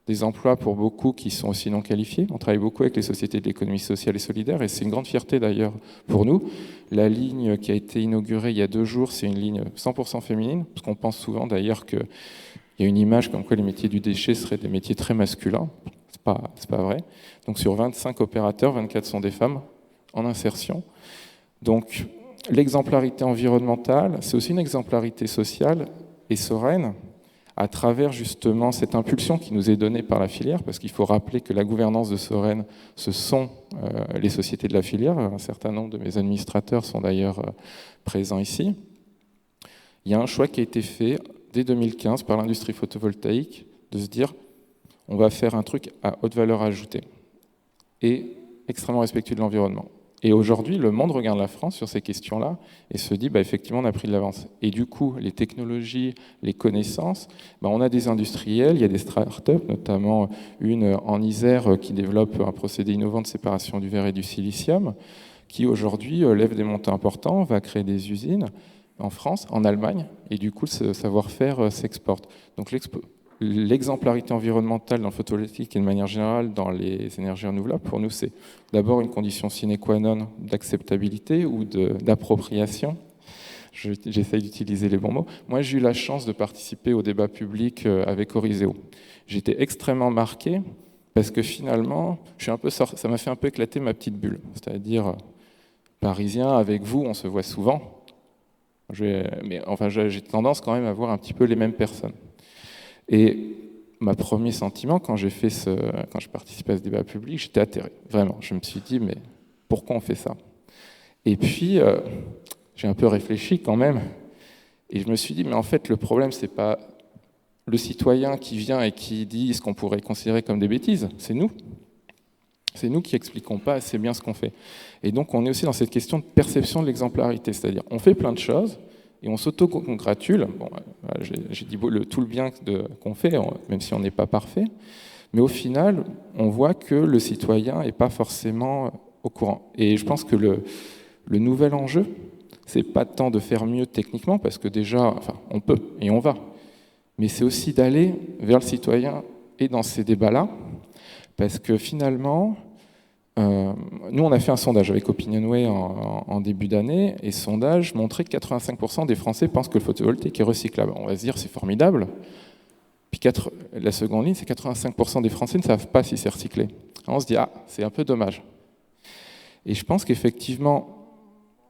Des emplois pour beaucoup qui sont aussi non qualifiés. On travaille beaucoup avec les sociétés de l'économie sociale et solidaire, et c'est une grande fierté d'ailleurs pour nous. La ligne qui a été inaugurée il y a 2 jours, c'est une ligne 100% féminine, parce qu'on pense souvent d'ailleurs qu'il y a une image comme quoi les métiers du déchet seraient des métiers très masculins. C'est pas vrai. Donc sur 25 opérateurs, 24 sont des femmes en insertion. Donc l'exemplarité environnementale, c'est aussi une exemplarité sociale, et Soren, à travers justement cette impulsion qui nous est donnée par la filière, parce qu'il faut rappeler que la gouvernance de Soren, ce sont les sociétés de la filière. Un certain nombre de mes administrateurs sont d'ailleurs présents ici. Il y a un choix qui a été fait dès 2015 par l'industrie photovoltaïque de se dire on va faire un truc à haute valeur ajoutée et extrêmement respectueux de l'environnement. Et aujourd'hui, le monde regarde la France sur ces questions-là et se dit, effectivement, on a pris de l'avance. Et du coup, les technologies, les connaissances, on a des industriels, il y a des start-up, notamment une en Isère qui développe un procédé innovant de séparation du verre et du silicium, qui aujourd'hui lève des montants importants, va créer des usines en France, en Allemagne, et du coup, ce savoir-faire s'exporte. Donc l'exemplarité environnementale dans le photovoltaïque et de manière générale dans les énergies renouvelables, pour nous, c'est d'abord une condition sine qua non d'acceptabilité ou d'appropriation. J'essaye d'utiliser les bons mots. Moi, j'ai eu la chance de participer au débat public avec Oriseo. J'étais extrêmement marqué parce que finalement, ça m'a fait un peu éclater ma petite bulle. C'est-à-dire, parisien, avec vous, on se voit souvent. Mais enfin, j'ai tendance quand même à voir un petit peu les mêmes personnes. Et mon premier sentiment, quand je participais à ce débat public, j'étais atterré. Vraiment, je me suis dit, mais pourquoi on fait ça? Et puis, j'ai un peu réfléchi quand même. Et je me suis dit, mais en fait, le problème, c'est pas le citoyen qui vient et qui dit ce qu'on pourrait considérer comme des bêtises. C'est nous. C'est nous qui expliquons pas assez bien ce qu'on fait. Et donc, on est aussi dans cette question de perception de l'exemplarité. C'est-à-dire, on fait plein de choses, et on s'auto-congratule. Bon, j'ai dit tout le bien qu'on fait, même si on n'est pas parfait. Mais au final, on voit que le citoyen n'est pas forcément au courant. Et je pense que le nouvel enjeu, c'est pas tant de faire mieux techniquement, parce que déjà, on peut et on va. Mais c'est aussi d'aller vers le citoyen et dans ces débats-là, parce que finalement, nous, on a fait un sondage avec Opinionway en début d'année, et ce sondage montrait que 85% des Français pensent que le photovoltaïque est recyclable. On va se dire, c'est formidable. Puis la seconde ligne, c'est 85% des Français ne savent pas si c'est recyclé. Alors on se dit, c'est un peu dommage. Et je pense qu'effectivement,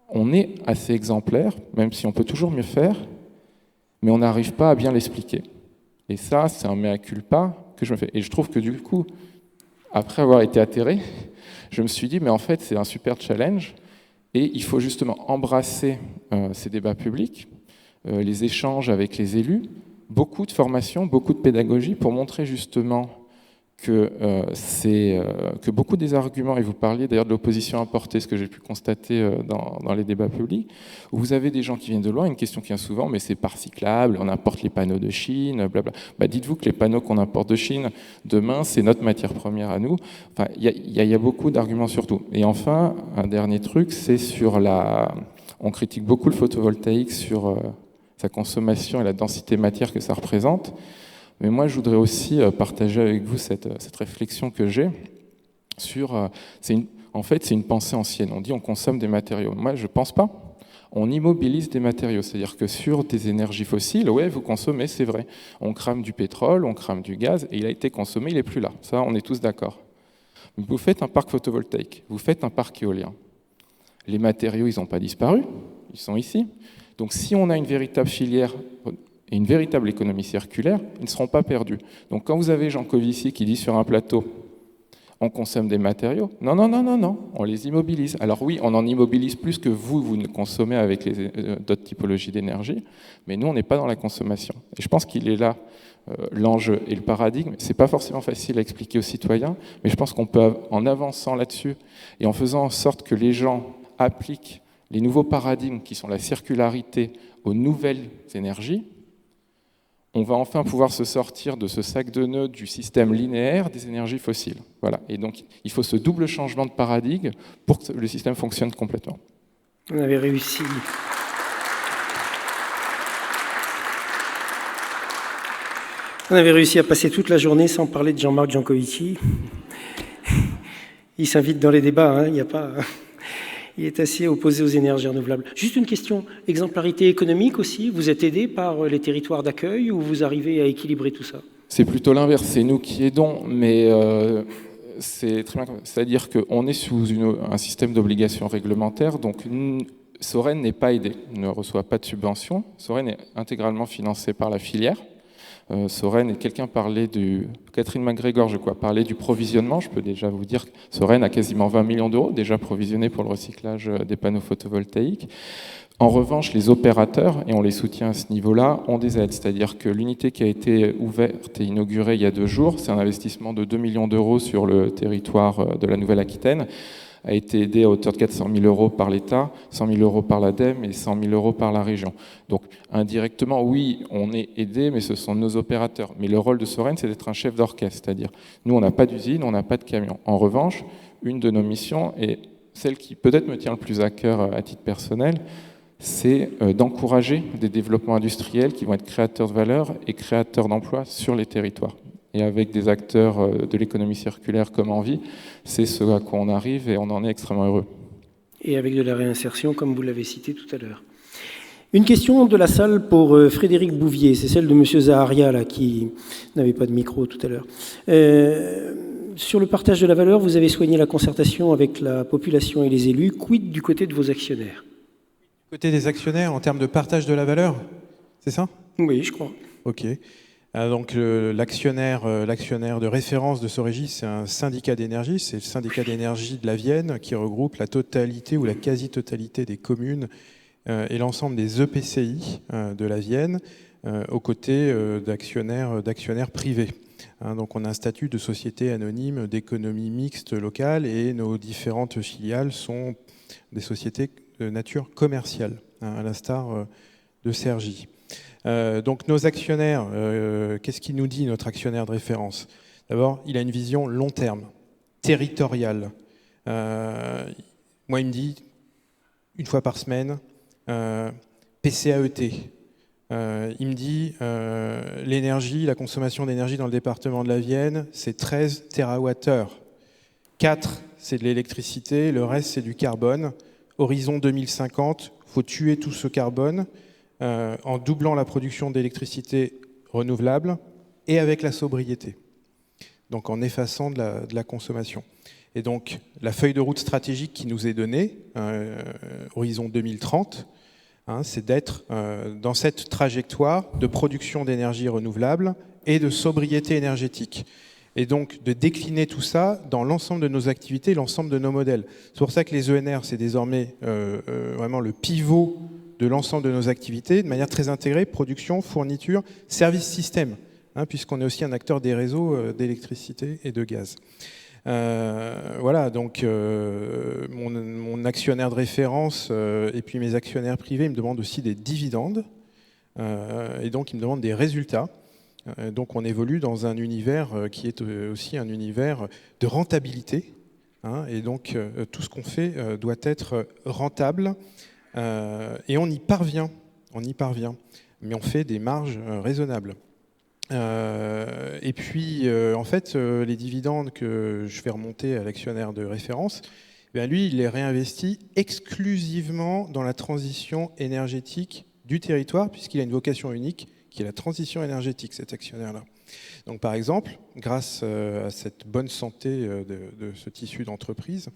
on est assez exemplaire, même si on peut toujours mieux faire, mais on n'arrive pas à bien l'expliquer. Et ça, c'est un mea culpa que je me fais. Et je trouve que du coup, après avoir été atterré, je me suis dit, mais en fait, c'est un super challenge, et il faut justement embrasser ces débats publics, les échanges avec les élus, beaucoup de formation, beaucoup de pédagogie, pour montrer justement que beaucoup des arguments, et vous parliez d'ailleurs de l'opposition importée, ce que j'ai pu constater dans les débats publics, où vous avez des gens qui viennent de loin, une question qui vient souvent, mais c'est pas recyclable, on importe les panneaux de Chine, blabla. Dites-vous que les panneaux qu'on importe de Chine, demain, c'est notre matière première à nous. Enfin, il y a beaucoup d'arguments sur tout. Et enfin, un dernier truc, c'est sur on critique beaucoup le photovoltaïque sur sa consommation et la densité matière que ça représente. Mais moi, je voudrais aussi partager avec vous cette réflexion que j'ai sur... en fait, c'est une pensée ancienne. On dit on consomme des matériaux. Moi, je ne pense pas. On immobilise des matériaux. C'est-à-dire que sur des énergies fossiles, ouais, vous consommez, c'est vrai. On crame du pétrole, on crame du gaz, et il a été consommé, il n'est plus là. Ça, on est tous d'accord. Mais vous faites un parc photovoltaïque, vous faites un parc éolien. Les matériaux, ils n'ont pas disparu, ils sont ici. Donc si on a une véritable filière... et une véritable économie circulaire, ils ne seront pas perdus. Donc quand vous avez Jean Covici qui dit sur un plateau « on consomme des matériaux », non, on les immobilise. Alors oui, on en immobilise plus que vous ne consommez avec d'autres typologies d'énergie, mais nous, on n'est pas dans la consommation. Et je pense qu'il est là l'enjeu et le paradigme. Ce n'est pas forcément facile à expliquer aux citoyens, mais je pense qu'on peut, en avançant là-dessus et en faisant en sorte que les gens appliquent les nouveaux paradigmes qui sont la circularité aux nouvelles énergies, on va enfin pouvoir se sortir de ce sac de nœuds du système linéaire des énergies fossiles. Voilà. Et donc, il faut ce double changement de paradigme pour que le système fonctionne complètement.
On avait réussi. On avait réussi à passer toute la journée sans parler de Jean-Marc Jancovici. Il s'invite dans les débats, hein, il n'y a pas... Il est assez opposé aux énergies renouvelables. Juste une question, exemplarité économique aussi, vous êtes aidé par les territoires d'accueil ou vous arrivez à équilibrer tout ça? C'est
plutôt l'inverse, c'est nous qui aidons, mais c'est très bien. C'est-à-dire qu'on est sous un système d'obligations réglementaires, donc Soren n'est pas aidé, ne reçoit pas de subvention. Soren est intégralement financé par la filière. Soren, et quelqu'un parlait Catherine MacGregor, je crois, parlait du provisionnement. Je peux déjà vous dire que Soren a quasiment 20 millions d'euros déjà provisionnés pour le recyclage des panneaux photovoltaïques. En revanche, les opérateurs, et on les soutient à ce niveau-là, ont des aides. C'est-à-dire que l'unité qui a été ouverte et inaugurée il y a 2 jours, c'est un investissement de 2 millions d'euros sur le territoire de la Nouvelle-Aquitaine, a été aidé à hauteur de 400 000 euros par l'État, 100 000 euros par l'ADEME et 100 000 euros par la région. Donc indirectement, oui, on est aidé, mais ce sont nos opérateurs. Mais le rôle de Soren, c'est d'être un chef d'orchestre, c'est-à-dire nous, on n'a pas d'usine, on n'a pas de camion. En revanche, une de nos missions, et celle qui peut-être me tient le plus à cœur à titre personnel, c'est d'encourager des développements industriels qui vont être créateurs de valeur et créateurs d'emplois sur les territoires. Et avec des acteurs de l'économie circulaire comme Envie, c'est ce à quoi on arrive et on en est extrêmement heureux. Et avec de la réinsertion, comme vous l'avez cité tout à l'heure. Une question de la salle pour Frédéric Bouvier, c'est celle de M. Zaharia, là, qui n'avait pas de micro tout à l'heure. Sur le partage de la valeur, vous avez soigné la concertation avec la population et les élus. Quid du côté de vos actionnaires?
Du côté des actionnaires, en termes de partage de la valeur, c'est ça?
Oui, je crois.
Ok. Donc l'actionnaire de référence de Soregis, c'est un syndicat d'énergie, c'est le syndicat d'énergie de la Vienne qui regroupe la totalité ou la quasi-totalité des communes et l'ensemble des EPCI de la Vienne aux côtés d'actionnaires privés. Donc on a un statut de société anonyme d'économie mixte locale et nos différentes filiales sont des sociétés de nature commerciale, à l'instar de Cergy. Donc nos actionnaires, qu'est-ce qu'il nous dit notre actionnaire de référence? D'abord, il a une vision long terme, territoriale. Moi, il me dit, une fois par semaine, PCAET. Il me dit, l'énergie, la consommation d'énergie dans le département de la Vienne, c'est 13 TWh. 4, c'est de l'électricité, le reste, c'est du carbone. Horizon 2050, il faut tuer tout ce carbone. En doublant la production d'électricité renouvelable et avec la sobriété, donc en effaçant de la consommation. Et donc la feuille de route stratégique qui nous est donnée, horizon 2030, c'est d'être dans cette trajectoire de production d'énergie renouvelable et de sobriété énergétique. Et donc de décliner tout ça dans l'ensemble de nos activités, l'ensemble de nos modèles. C'est pour ça que les ENR, c'est désormais vraiment le pivot de l'ensemble de nos activités, de manière très intégrée, production, fourniture, service système. puisqu'on est aussi un acteur des réseaux d'électricité et de gaz. Voilà, donc mon actionnaire de référence et puis mes actionnaires privés me demandent aussi des dividendes, et donc ils me demandent des résultats. Donc on évolue dans un univers qui est aussi un univers de rentabilité, et donc tout ce qu'on fait doit être rentable, et on y parvient, mais on fait des marges raisonnables. Et puis en fait les dividendes que je fais remonter à l'actionnaire de référence, lui il les réinvestit exclusivement dans la transition énergétique du territoire, puisqu'il a une vocation unique qui est la transition énergétique, cet actionnaire-là. Donc par exemple, grâce à cette bonne santé de ce tissu d'entreprise,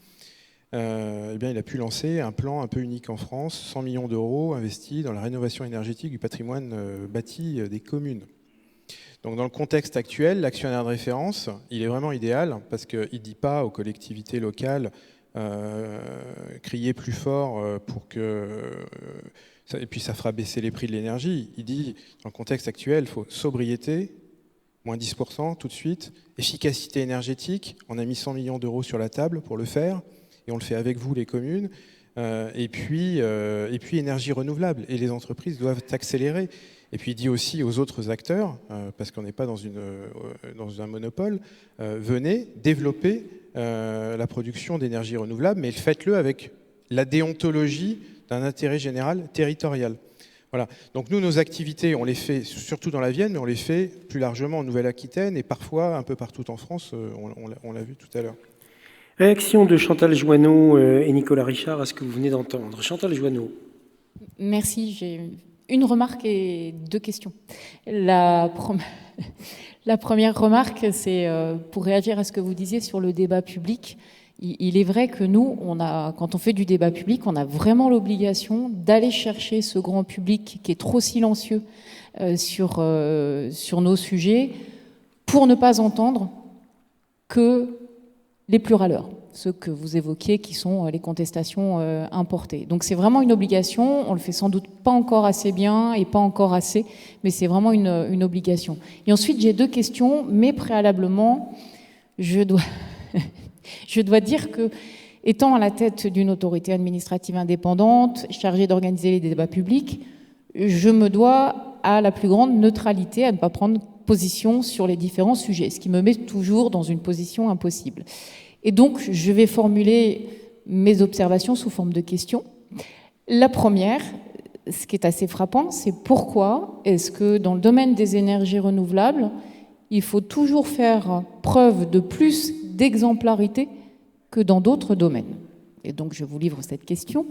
il a pu lancer un plan un peu unique en France, 100 millions d'euros investis dans la rénovation énergétique du patrimoine bâti des communes. Donc dans le contexte actuel, l'actionnaire de référence, il est vraiment idéal parce qu'il ne dit pas aux collectivités locales crier plus fort pour que... et puis ça fera baisser les prix de l'énergie. Il dit, dans le contexte actuel, il faut sobriété, moins 10% tout de suite, efficacité énergétique, on a mis 100 millions d'euros sur la table pour le faire, et on le fait avec vous les communes, et puis énergie renouvelable, et les entreprises doivent accélérer. Et puis il dit aussi aux autres acteurs, parce qu'on n'est pas dans un monopole, venez développer la production d'énergie renouvelable, mais faites-le avec la déontologie d'un intérêt général territorial. Voilà. Donc nous, nos activités, on les fait surtout dans la Vienne, mais on les fait plus largement en Nouvelle-Aquitaine et parfois un peu partout en France, on l'a vu tout à l'heure.
Réaction de Chantal Joanneau et Nicolas Richard à ce que vous venez d'entendre. Chantal Joanneau.
Merci, j'ai une remarque et deux questions. La première remarque, c'est pour réagir à ce que vous disiez sur le débat public. Il est vrai que nous, quand on fait du débat public, on a vraiment l'obligation d'aller chercher ce grand public qui est trop silencieux sur nos sujets pour ne pas entendre que les plus râleurs, ceux que vous évoquiez qui sont les contestations importées. Donc c'est vraiment une obligation, on le fait sans doute pas encore assez bien et pas encore assez, mais c'est vraiment une obligation. Et ensuite j'ai deux questions, mais préalablement, je dois dire que, étant à la tête d'une autorité administrative indépendante, chargée d'organiser les débats publics, je me dois à la plus grande neutralité, à ne pas prendre position sur les différents sujets, ce qui me met toujours dans une position impossible. Et donc, je vais formuler mes observations sous forme de questions. La première, ce qui est assez frappant, c'est pourquoi est-ce que dans le domaine des énergies renouvelables, il faut toujours faire preuve de plus d'exemplarité que dans d'autres domaines. Et donc, je vous livre cette question.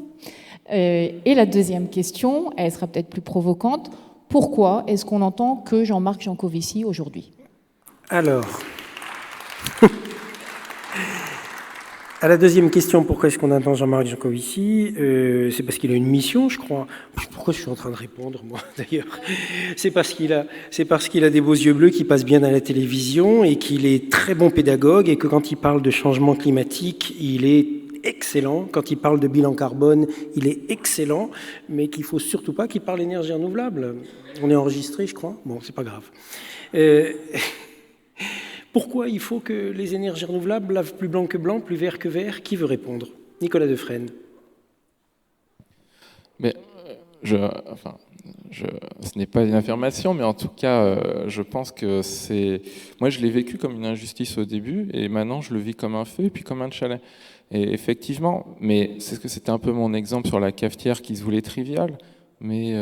Et la deuxième question, elle sera peut-être plus provocante. Pourquoi est-ce qu'on n'entend que Jean-Marc Jancovici aujourd'hui ?
Alors, à la deuxième question, pourquoi est-ce qu'on entend Jean-Marc Jancovici ? C'est parce qu'il a une mission, je crois. Pourquoi je suis en train de répondre, moi, d'ailleurs ? C'est parce qu'il a des beaux yeux bleus qui passent bien à la télévision et qu'il est très bon pédagogue et que quand il parle de changement climatique, il est excellent. Quand il parle de bilan carbone, il est excellent, mais qu'il ne faut surtout pas qu'il parle d'énergie renouvelable. On est enregistré, je crois. Bon, c'est pas grave. Pourquoi il faut que les énergies renouvelables lavent plus blanc que blanc, plus vert que vert ? Qui veut répondre ? Nicolas Defresne.
Mais ce n'est pas une affirmation, mais en tout cas, je pense que c'est... Moi, je l'ai vécu comme une injustice au début, et maintenant, je le vis comme un feu, et puis comme un chalet. Et effectivement, mais c'est ce que c'était un peu mon exemple sur la cafetière qui se voulait triviale, mais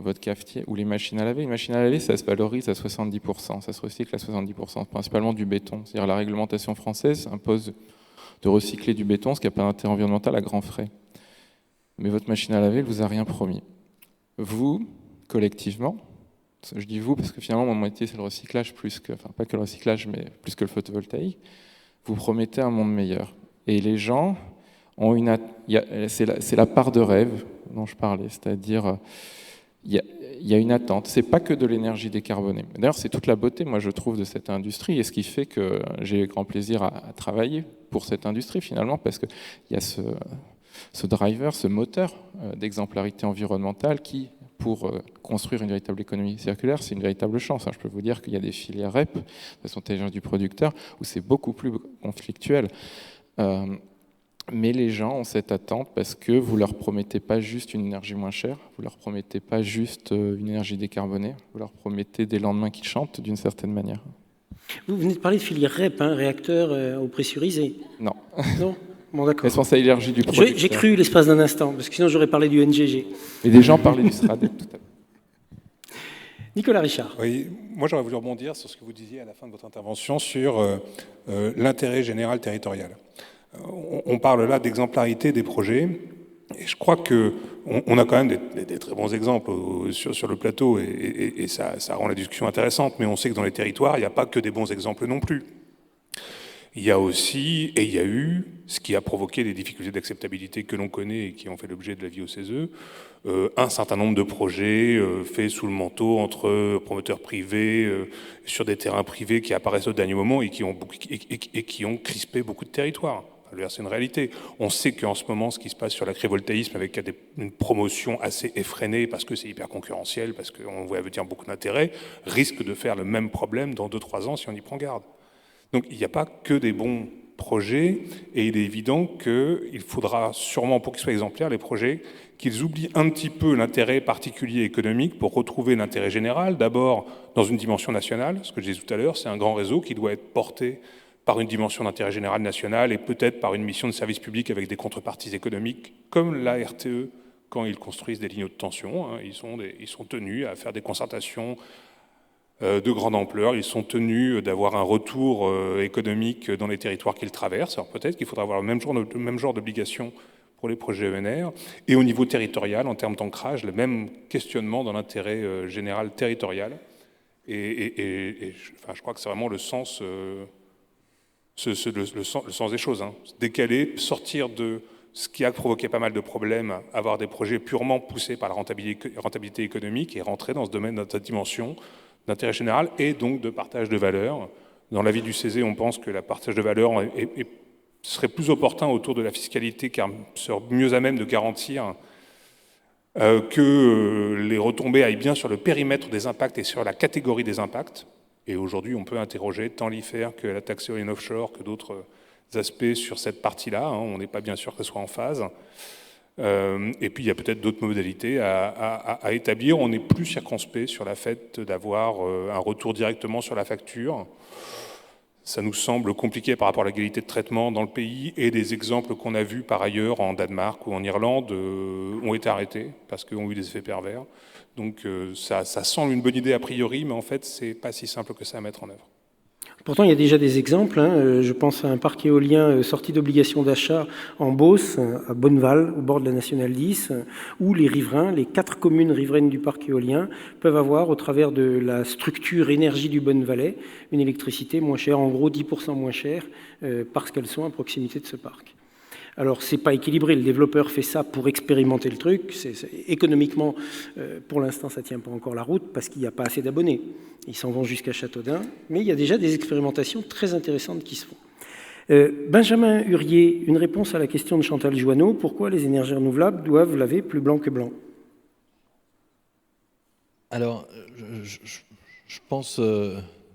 votre cafetière ou les machines à laver, une machine à laver, ça se valorise à 70%, ça se recycle à 70%, principalement du béton. C'est-à-dire la réglementation française impose de recycler du béton, ce qui n'a pas d'intérêt environnemental à grands frais. Mais votre machine à laver, elle ne vous a rien promis. Vous, collectivement, je dis vous parce que finalement mon métier c'est le recyclage plus que, enfin pas que le recyclage, mais plus que le photovoltaïque, vous promettez un monde meilleur. Et les gens ont c'est la part de rêve dont je parlais, c'est-à-dire il y a une attente. C'est pas que de l'énergie décarbonée. D'ailleurs, c'est toute la beauté, moi je trouve, de cette industrie et ce qui fait que j'ai grand plaisir à travailler pour cette industrie finalement, parce qu'il y a ce driver, ce moteur d'exemplarité environnementale qui pour construire une véritable économie circulaire, c'est une véritable chance. Je peux vous dire qu'il y a des filières REP, de façon intelligence du producteur, où c'est beaucoup plus conflictuel. Mais les gens ont cette attente parce que vous leur promettez pas juste une énergie moins chère, vous leur promettez pas juste une énergie décarbonée, vous leur promettez des lendemains qui chantent d'une certaine manière.
Vous venez de parler de filière REP, réacteur eau pressurisée.
Non.
Non. Bon, d'accord.
Responsable énergie du producteur.
J'ai cru l'espace d'un instant, parce que sinon j'aurais parlé du NGG.
Et des gens parlaient du SRAD tout à l'heure.
Nicolas Richard.
Oui, moi j'aurais voulu rebondir sur ce que vous disiez à la fin de votre intervention sur l'intérêt général territorial. On parle là d'exemplarité des projets, et je crois qu'on a quand même des très bons exemples sur le plateau, et ça rend la discussion intéressante, mais on sait que dans les territoires, il n'y a pas que des bons exemples non plus. Il y a aussi, et il y a eu, ce qui a provoqué les difficultés d'acceptabilité que l'on connaît et qui ont fait l'objet de l'avis au CESE, un certain nombre de projets faits sous le manteau entre promoteurs privés, sur des terrains privés qui apparaissent au dernier moment et qui ont crispé beaucoup de territoires. C'est une réalité. On sait qu'en ce moment, ce qui se passe sur l'agrivoltaïsme, avec une promotion assez effrénée, parce que c'est hyper concurrentiel, parce qu'on voit dire beaucoup d'intérêt, risque de faire le même problème dans 2-3 ans si on y prend garde. Donc il n'y a pas que des bons projets, et il est évident qu'il faudra sûrement, pour qu'ils soient exemplaires, les projets, qu'ils oublient un petit peu l'intérêt particulier économique pour retrouver l'intérêt général, d'abord dans une dimension nationale, ce que je disais tout à l'heure, c'est un grand réseau qui doit être porté par une dimension d'intérêt général national et peut-être par une mission de service public avec des contreparties économiques, comme la RTE, quand ils construisent des lignes haute tension. Ils sont tenus à faire des concertations de grande ampleur, ils sont tenus d'avoir un retour économique dans les territoires qu'ils traversent. Alors peut-être qu'il faudra avoir le même genre d'obligation pour les projets ENR, et au niveau territorial, en termes d'ancrage, le même questionnement dans l'intérêt général territorial. Je crois que c'est vraiment le sens... le sens des choses, décaler, sortir de ce qui a provoqué pas mal de problèmes, avoir des projets purement poussés par la rentabilité économique et rentrer dans ce domaine, dans cette dimension d'intérêt général et donc de partage de valeur. Dans l'avis du CESE, on pense que le partage de valeur serait plus opportun autour de la fiscalité, car serait mieux à même de garantir que les retombées aillent bien sur le périmètre des impacts et sur la catégorie des impacts. Et aujourd'hui, on peut interroger tant l'IFER que la taxe éolienne offshore que d'autres aspects sur cette partie-là. On n'est pas bien sûr que ce soit en phase. Et puis, il y a peut-être d'autres modalités à établir. On est plus circonspect sur la fait d'avoir un retour directement sur la facture. Ça nous semble compliqué par rapport à l'égalité de traitement dans le pays, et des exemples qu'on a vus par ailleurs en Danemark ou en Irlande ont été arrêtés parce qu'ils ont eu des effets pervers. Donc ça semble une bonne idée a priori, mais en fait, c'est pas si simple que ça à mettre en œuvre.
Pourtant, il y a déjà des exemples. Je pense à un parc éolien sorti d'obligation d'achat en Beauce, à Bonneval, au bord de la Nationale 10, où les riverains, les 4 communes riveraines du parc éolien, peuvent avoir, au travers de la structure énergie du Bonnevalais, une électricité moins chère, en gros 10% moins chère, parce qu'elles sont à proximité de ce parc. Alors, c'est pas équilibré. Le développeur fait ça pour expérimenter le truc. Économiquement, pour l'instant, ça tient pas encore la route parce qu'il n'y a pas assez d'abonnés. Ils s'en vont jusqu'à Châteaudun. Mais il y a déjà des expérimentations très intéressantes qui se font. Benjamin Hurier, une réponse à la question de Chantal Joanneau. Pourquoi les énergies renouvelables doivent laver plus blanc que blanc?
Alors, je pense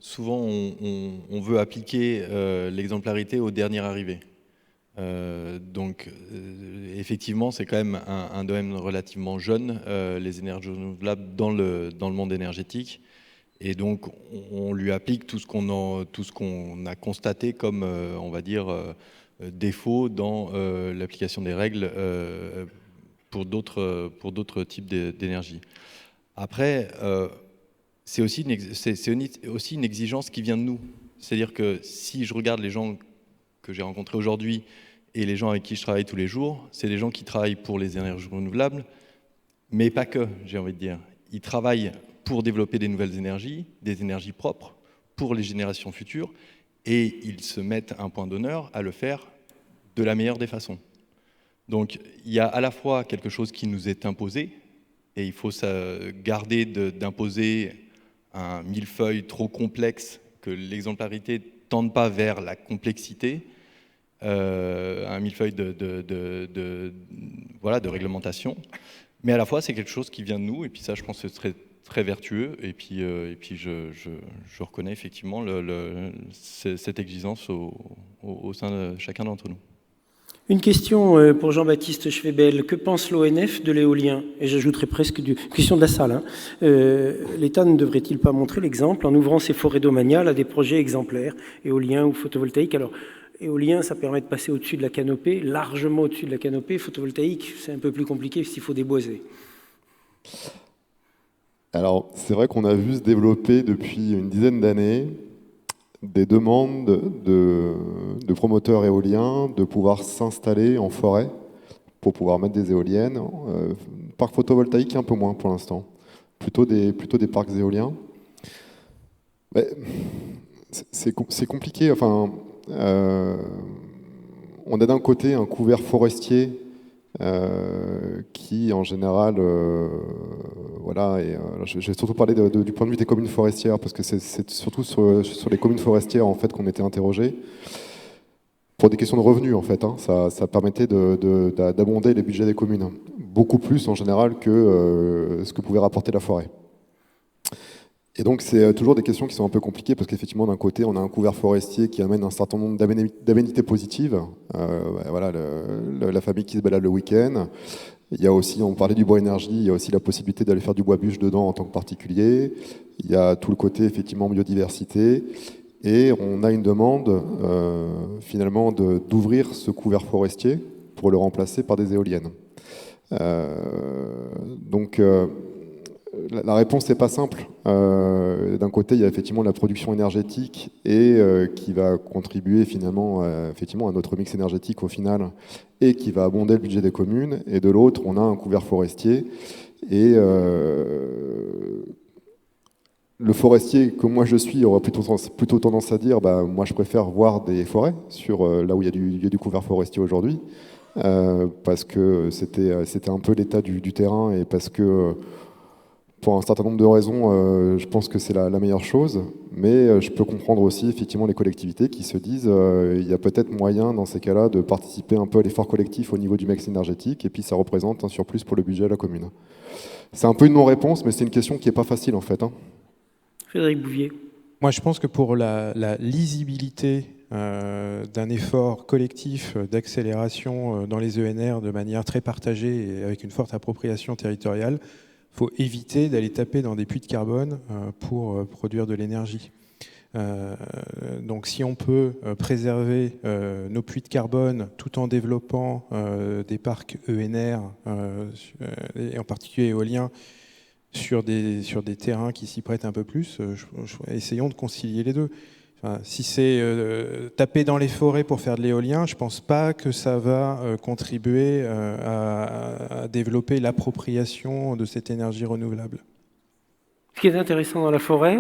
souvent on veut appliquer l'exemplarité aux dernières arrivées. Effectivement, c'est quand même un domaine relativement jeune, les énergies renouvelables dans le monde énergétique, et donc on lui applique tout ce qu'on a constaté comme, on va dire, défaut dans l'application des règles pour d'autres types d'énergie. Après, c'est aussi une exigence qui vient de nous. C'est-à-dire que si je regarde les gens que j'ai rencontrés aujourd'hui et les gens avec qui je travaille tous les jours, c'est des gens qui travaillent pour les énergies renouvelables, mais pas que, j'ai envie de dire. Ils travaillent pour développer des nouvelles énergies, des énergies propres pour les générations futures, et ils se mettent un point d'honneur à le faire de la meilleure des façons. Donc il y a à la fois quelque chose qui nous est imposé, et il faut garder d'imposer un millefeuille trop complexe, que l'exemplarité ne tende pas vers la complexité, un millefeuille de réglementation. Mais à la fois, c'est quelque chose qui vient de nous, et puis ça, je pense que c'est très, très vertueux, et puis je reconnais effectivement cette exigence au sein de chacun d'entre nous.
Une question pour Jean-Baptiste Schwebel. Que pense l'ONF de l'éolien? Et j'ajouterai presque une question de la salle. L'État ne devrait-il pas montrer l'exemple en ouvrant ses forêts domaniales à des projets exemplaires, éoliens ou photovoltaïques? Alors, éolien, ça permet de passer au-dessus de la canopée, largement au-dessus de la canopée. Photovoltaïque, c'est un peu plus compliqué s'il faut déboiser.
Alors, c'est vrai qu'on a vu se développer depuis une dizaine d'années des demandes de promoteurs éoliens de pouvoir s'installer en forêt pour pouvoir mettre des éoliennes. Parc photovoltaïque, un peu moins pour l'instant. Plutôt des parcs éoliens. C'est compliqué. Enfin, on a d'un côté un couvert forestier qui, en général, voilà, et je vais surtout parler du point de vue des communes forestières, parce que c'est surtout sur les communes forestières en fait qu'on était interrogés pour des questions de revenus en fait. Ça permettait d'abonder les budgets des communes, beaucoup plus en général que ce que pouvait rapporter la forêt. Et donc c'est toujours des questions qui sont un peu compliquées parce qu'effectivement d'un côté on a un couvert forestier qui amène un certain nombre d'aménités positives, voilà, la famille qui se balade le week-end. Il y a aussi, on parlait du bois énergie, il y a aussi la possibilité d'aller faire du bois bûche dedans en tant que particulier. Il y a tout le côté effectivement biodiversité et on a une demande finalement d'ouvrir ce couvert forestier pour le remplacer par des éoliennes. Donc la réponse n'est pas simple. D'un côté, il y a effectivement la production énergétique et qui va contribuer finalement effectivement à notre mix énergétique au final et qui va abonder le budget des communes. Et de l'autre, on a un couvert forestier et le forestier que moi je suis aura plutôt tendance à dire moi je préfère voir des forêts sur là où il y a du couvert forestier aujourd'hui parce que c'était un peu l'état du terrain et parce que pour un certain nombre de raisons, je pense que c'est la meilleure chose, mais je peux comprendre aussi effectivement les collectivités qui se disent il y a peut-être moyen dans ces cas-là de participer un peu à l'effort collectif au niveau du mix énergétique, et puis ça représente un surplus pour le budget de la commune. C'est un peu une non-réponse, mais c'est une question qui n'est pas facile en fait.
Frédéric Bouvier.
Moi, je pense que pour la lisibilité d'un effort collectif d'accélération dans les ENR de manière très partagée et avec une forte appropriation territoriale, il faut éviter d'aller taper dans des puits de carbone pour produire de l'énergie. Donc si on peut préserver nos puits de carbone tout en développant des parcs ENR, et en particulier éoliens, sur des terrains qui s'y prêtent un peu plus, essayons de concilier les deux. Enfin, si c'est taper dans les forêts pour faire de l'éolien, je ne pense pas que ça va contribuer à développer l'appropriation de cette énergie renouvelable.
Ce qui est intéressant dans la forêt,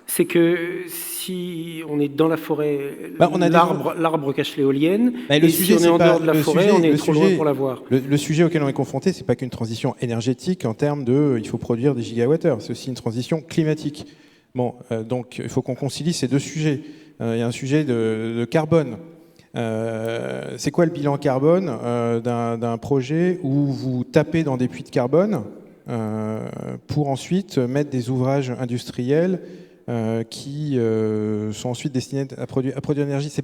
c'est que si on est dans la forêt, l'arbre cache l'éolienne, et si on est en dehors de la forêt, on est trop loin pour la voir.
Le sujet auquel on est confronté, ce n'est pas qu'une transition énergétique en termes de il faut produire des gigawattheures, c'est aussi une transition climatique. Bon, donc il faut qu'on concilie ces deux sujets. Il y a un sujet de carbone. C'est quoi le bilan carbone d'un projet où vous tapez dans des puits de carbone pour ensuite mettre des ouvrages industriels qui sont ensuite destinés à produire de l'énergie? C'est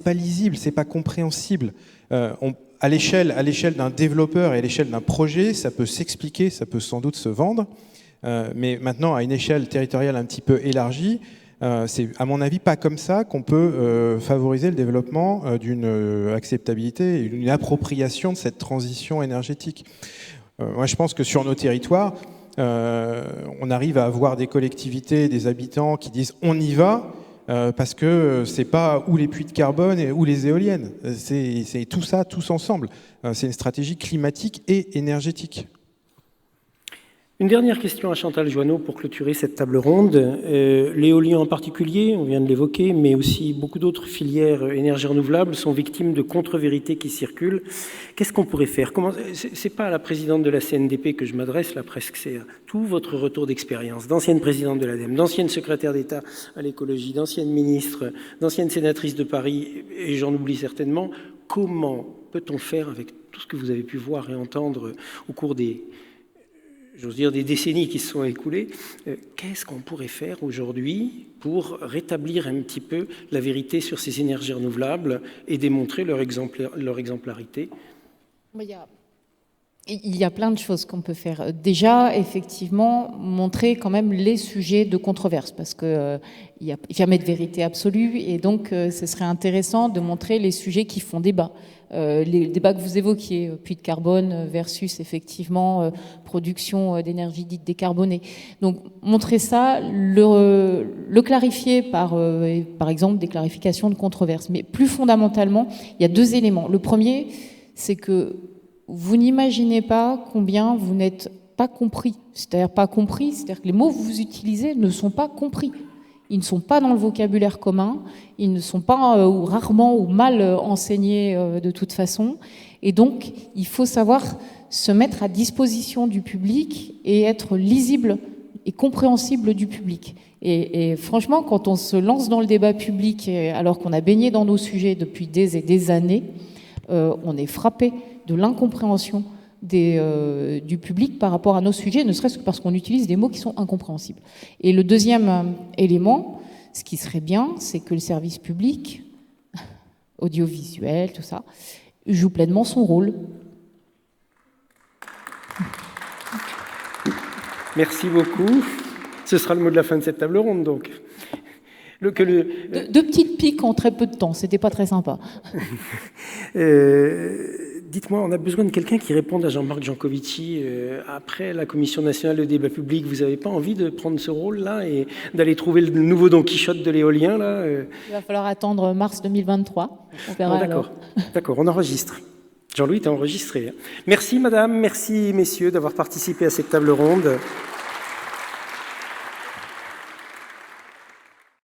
pas lisible, c'est pas compréhensible. À l'échelle d'un développeur et à l'échelle d'un projet, ça peut s'expliquer, ça peut sans doute se vendre. Mais maintenant, à une échelle territoriale un petit peu élargie, c'est à mon avis pas comme ça qu'on peut favoriser le développement d'une acceptabilité et une appropriation de cette transition énergétique. Moi, je pense que sur nos territoires, on arrive à avoir des collectivités, des habitants qui disent on y va parce que c'est pas ou les puits de carbone ou les éoliennes, c'est tout ça, tous ensemble. C'est une stratégie climatique et énergétique.
Une dernière question à Chantal Joanneau pour clôturer cette table ronde. L'éolien en particulier, on vient de l'évoquer, mais aussi beaucoup d'autres filières énergies renouvelables sont victimes de contre-vérités qui circulent. Qu'est-ce qu'on pourrait faire? C'est pas à la présidente de la CNDP que je m'adresse, là presque, c'est à tout votre retour d'expérience, d'ancienne présidente de l'ADEME, d'ancienne secrétaire d'État à l'écologie, d'ancienne ministre, d'ancienne sénatrice de Paris, et j'en oublie certainement. Comment peut-on faire avec tout ce que vous avez pu voir et entendre au cours des j'ose dire, des décennies qui se sont écoulées. Qu'est-ce qu'on pourrait faire aujourd'hui pour rétablir un petit peu la vérité sur ces énergies renouvelables et démontrer leur exemplarité?
Il y a plein de choses qu'on peut faire. Déjà, effectivement, montrer quand même les sujets de controverse, parce qu'il n'y a jamais de vérité absolue, et donc ce serait intéressant de montrer les sujets qui font débat. Les débats que vous évoquiez, puits de carbone versus effectivement production d'énergie dite décarbonée. Donc montrer ça, le clarifier par exemple des clarifications de controverses. Mais plus fondamentalement, il y a deux éléments. Le premier, c'est que vous n'imaginez pas combien vous n'êtes pas compris. C'est-à-dire pas compris, c'est-à-dire que les mots que vous utilisez ne sont pas compris. Ils ne sont pas dans le vocabulaire commun, ils ne sont pas ou rarement ou mal enseignés de toute façon. Et donc, il faut savoir se mettre à disposition du public et être lisible et compréhensible du public. Et franchement, quand on se lance dans le débat public, alors qu'on a baigné dans nos sujets depuis des et des années, on est frappé de l'incompréhension du public par rapport à nos sujets, ne serait-ce que parce qu'on utilise des mots qui sont incompréhensibles. Et le deuxième élément, ce qui serait bien, c'est que le service public, audiovisuel, tout ça, joue pleinement son rôle.
Merci beaucoup. Ce sera le mot de la fin de cette table ronde, donc.
Deux petites piques en très peu de temps, c'était pas très sympa.
Dites-moi, on a besoin de quelqu'un qui réponde à Jean-Marc Jancovici. Après la Commission nationale de débat public, vous n'avez pas envie de prendre ce rôle-là et d'aller trouver le nouveau Don Quichotte de l'éolien là
Il va falloir attendre mars 2023. On verra alors.
D'accord, on enregistre. Jean-Louis, tu as enregistré. Merci madame, merci messieurs d'avoir participé à cette table ronde.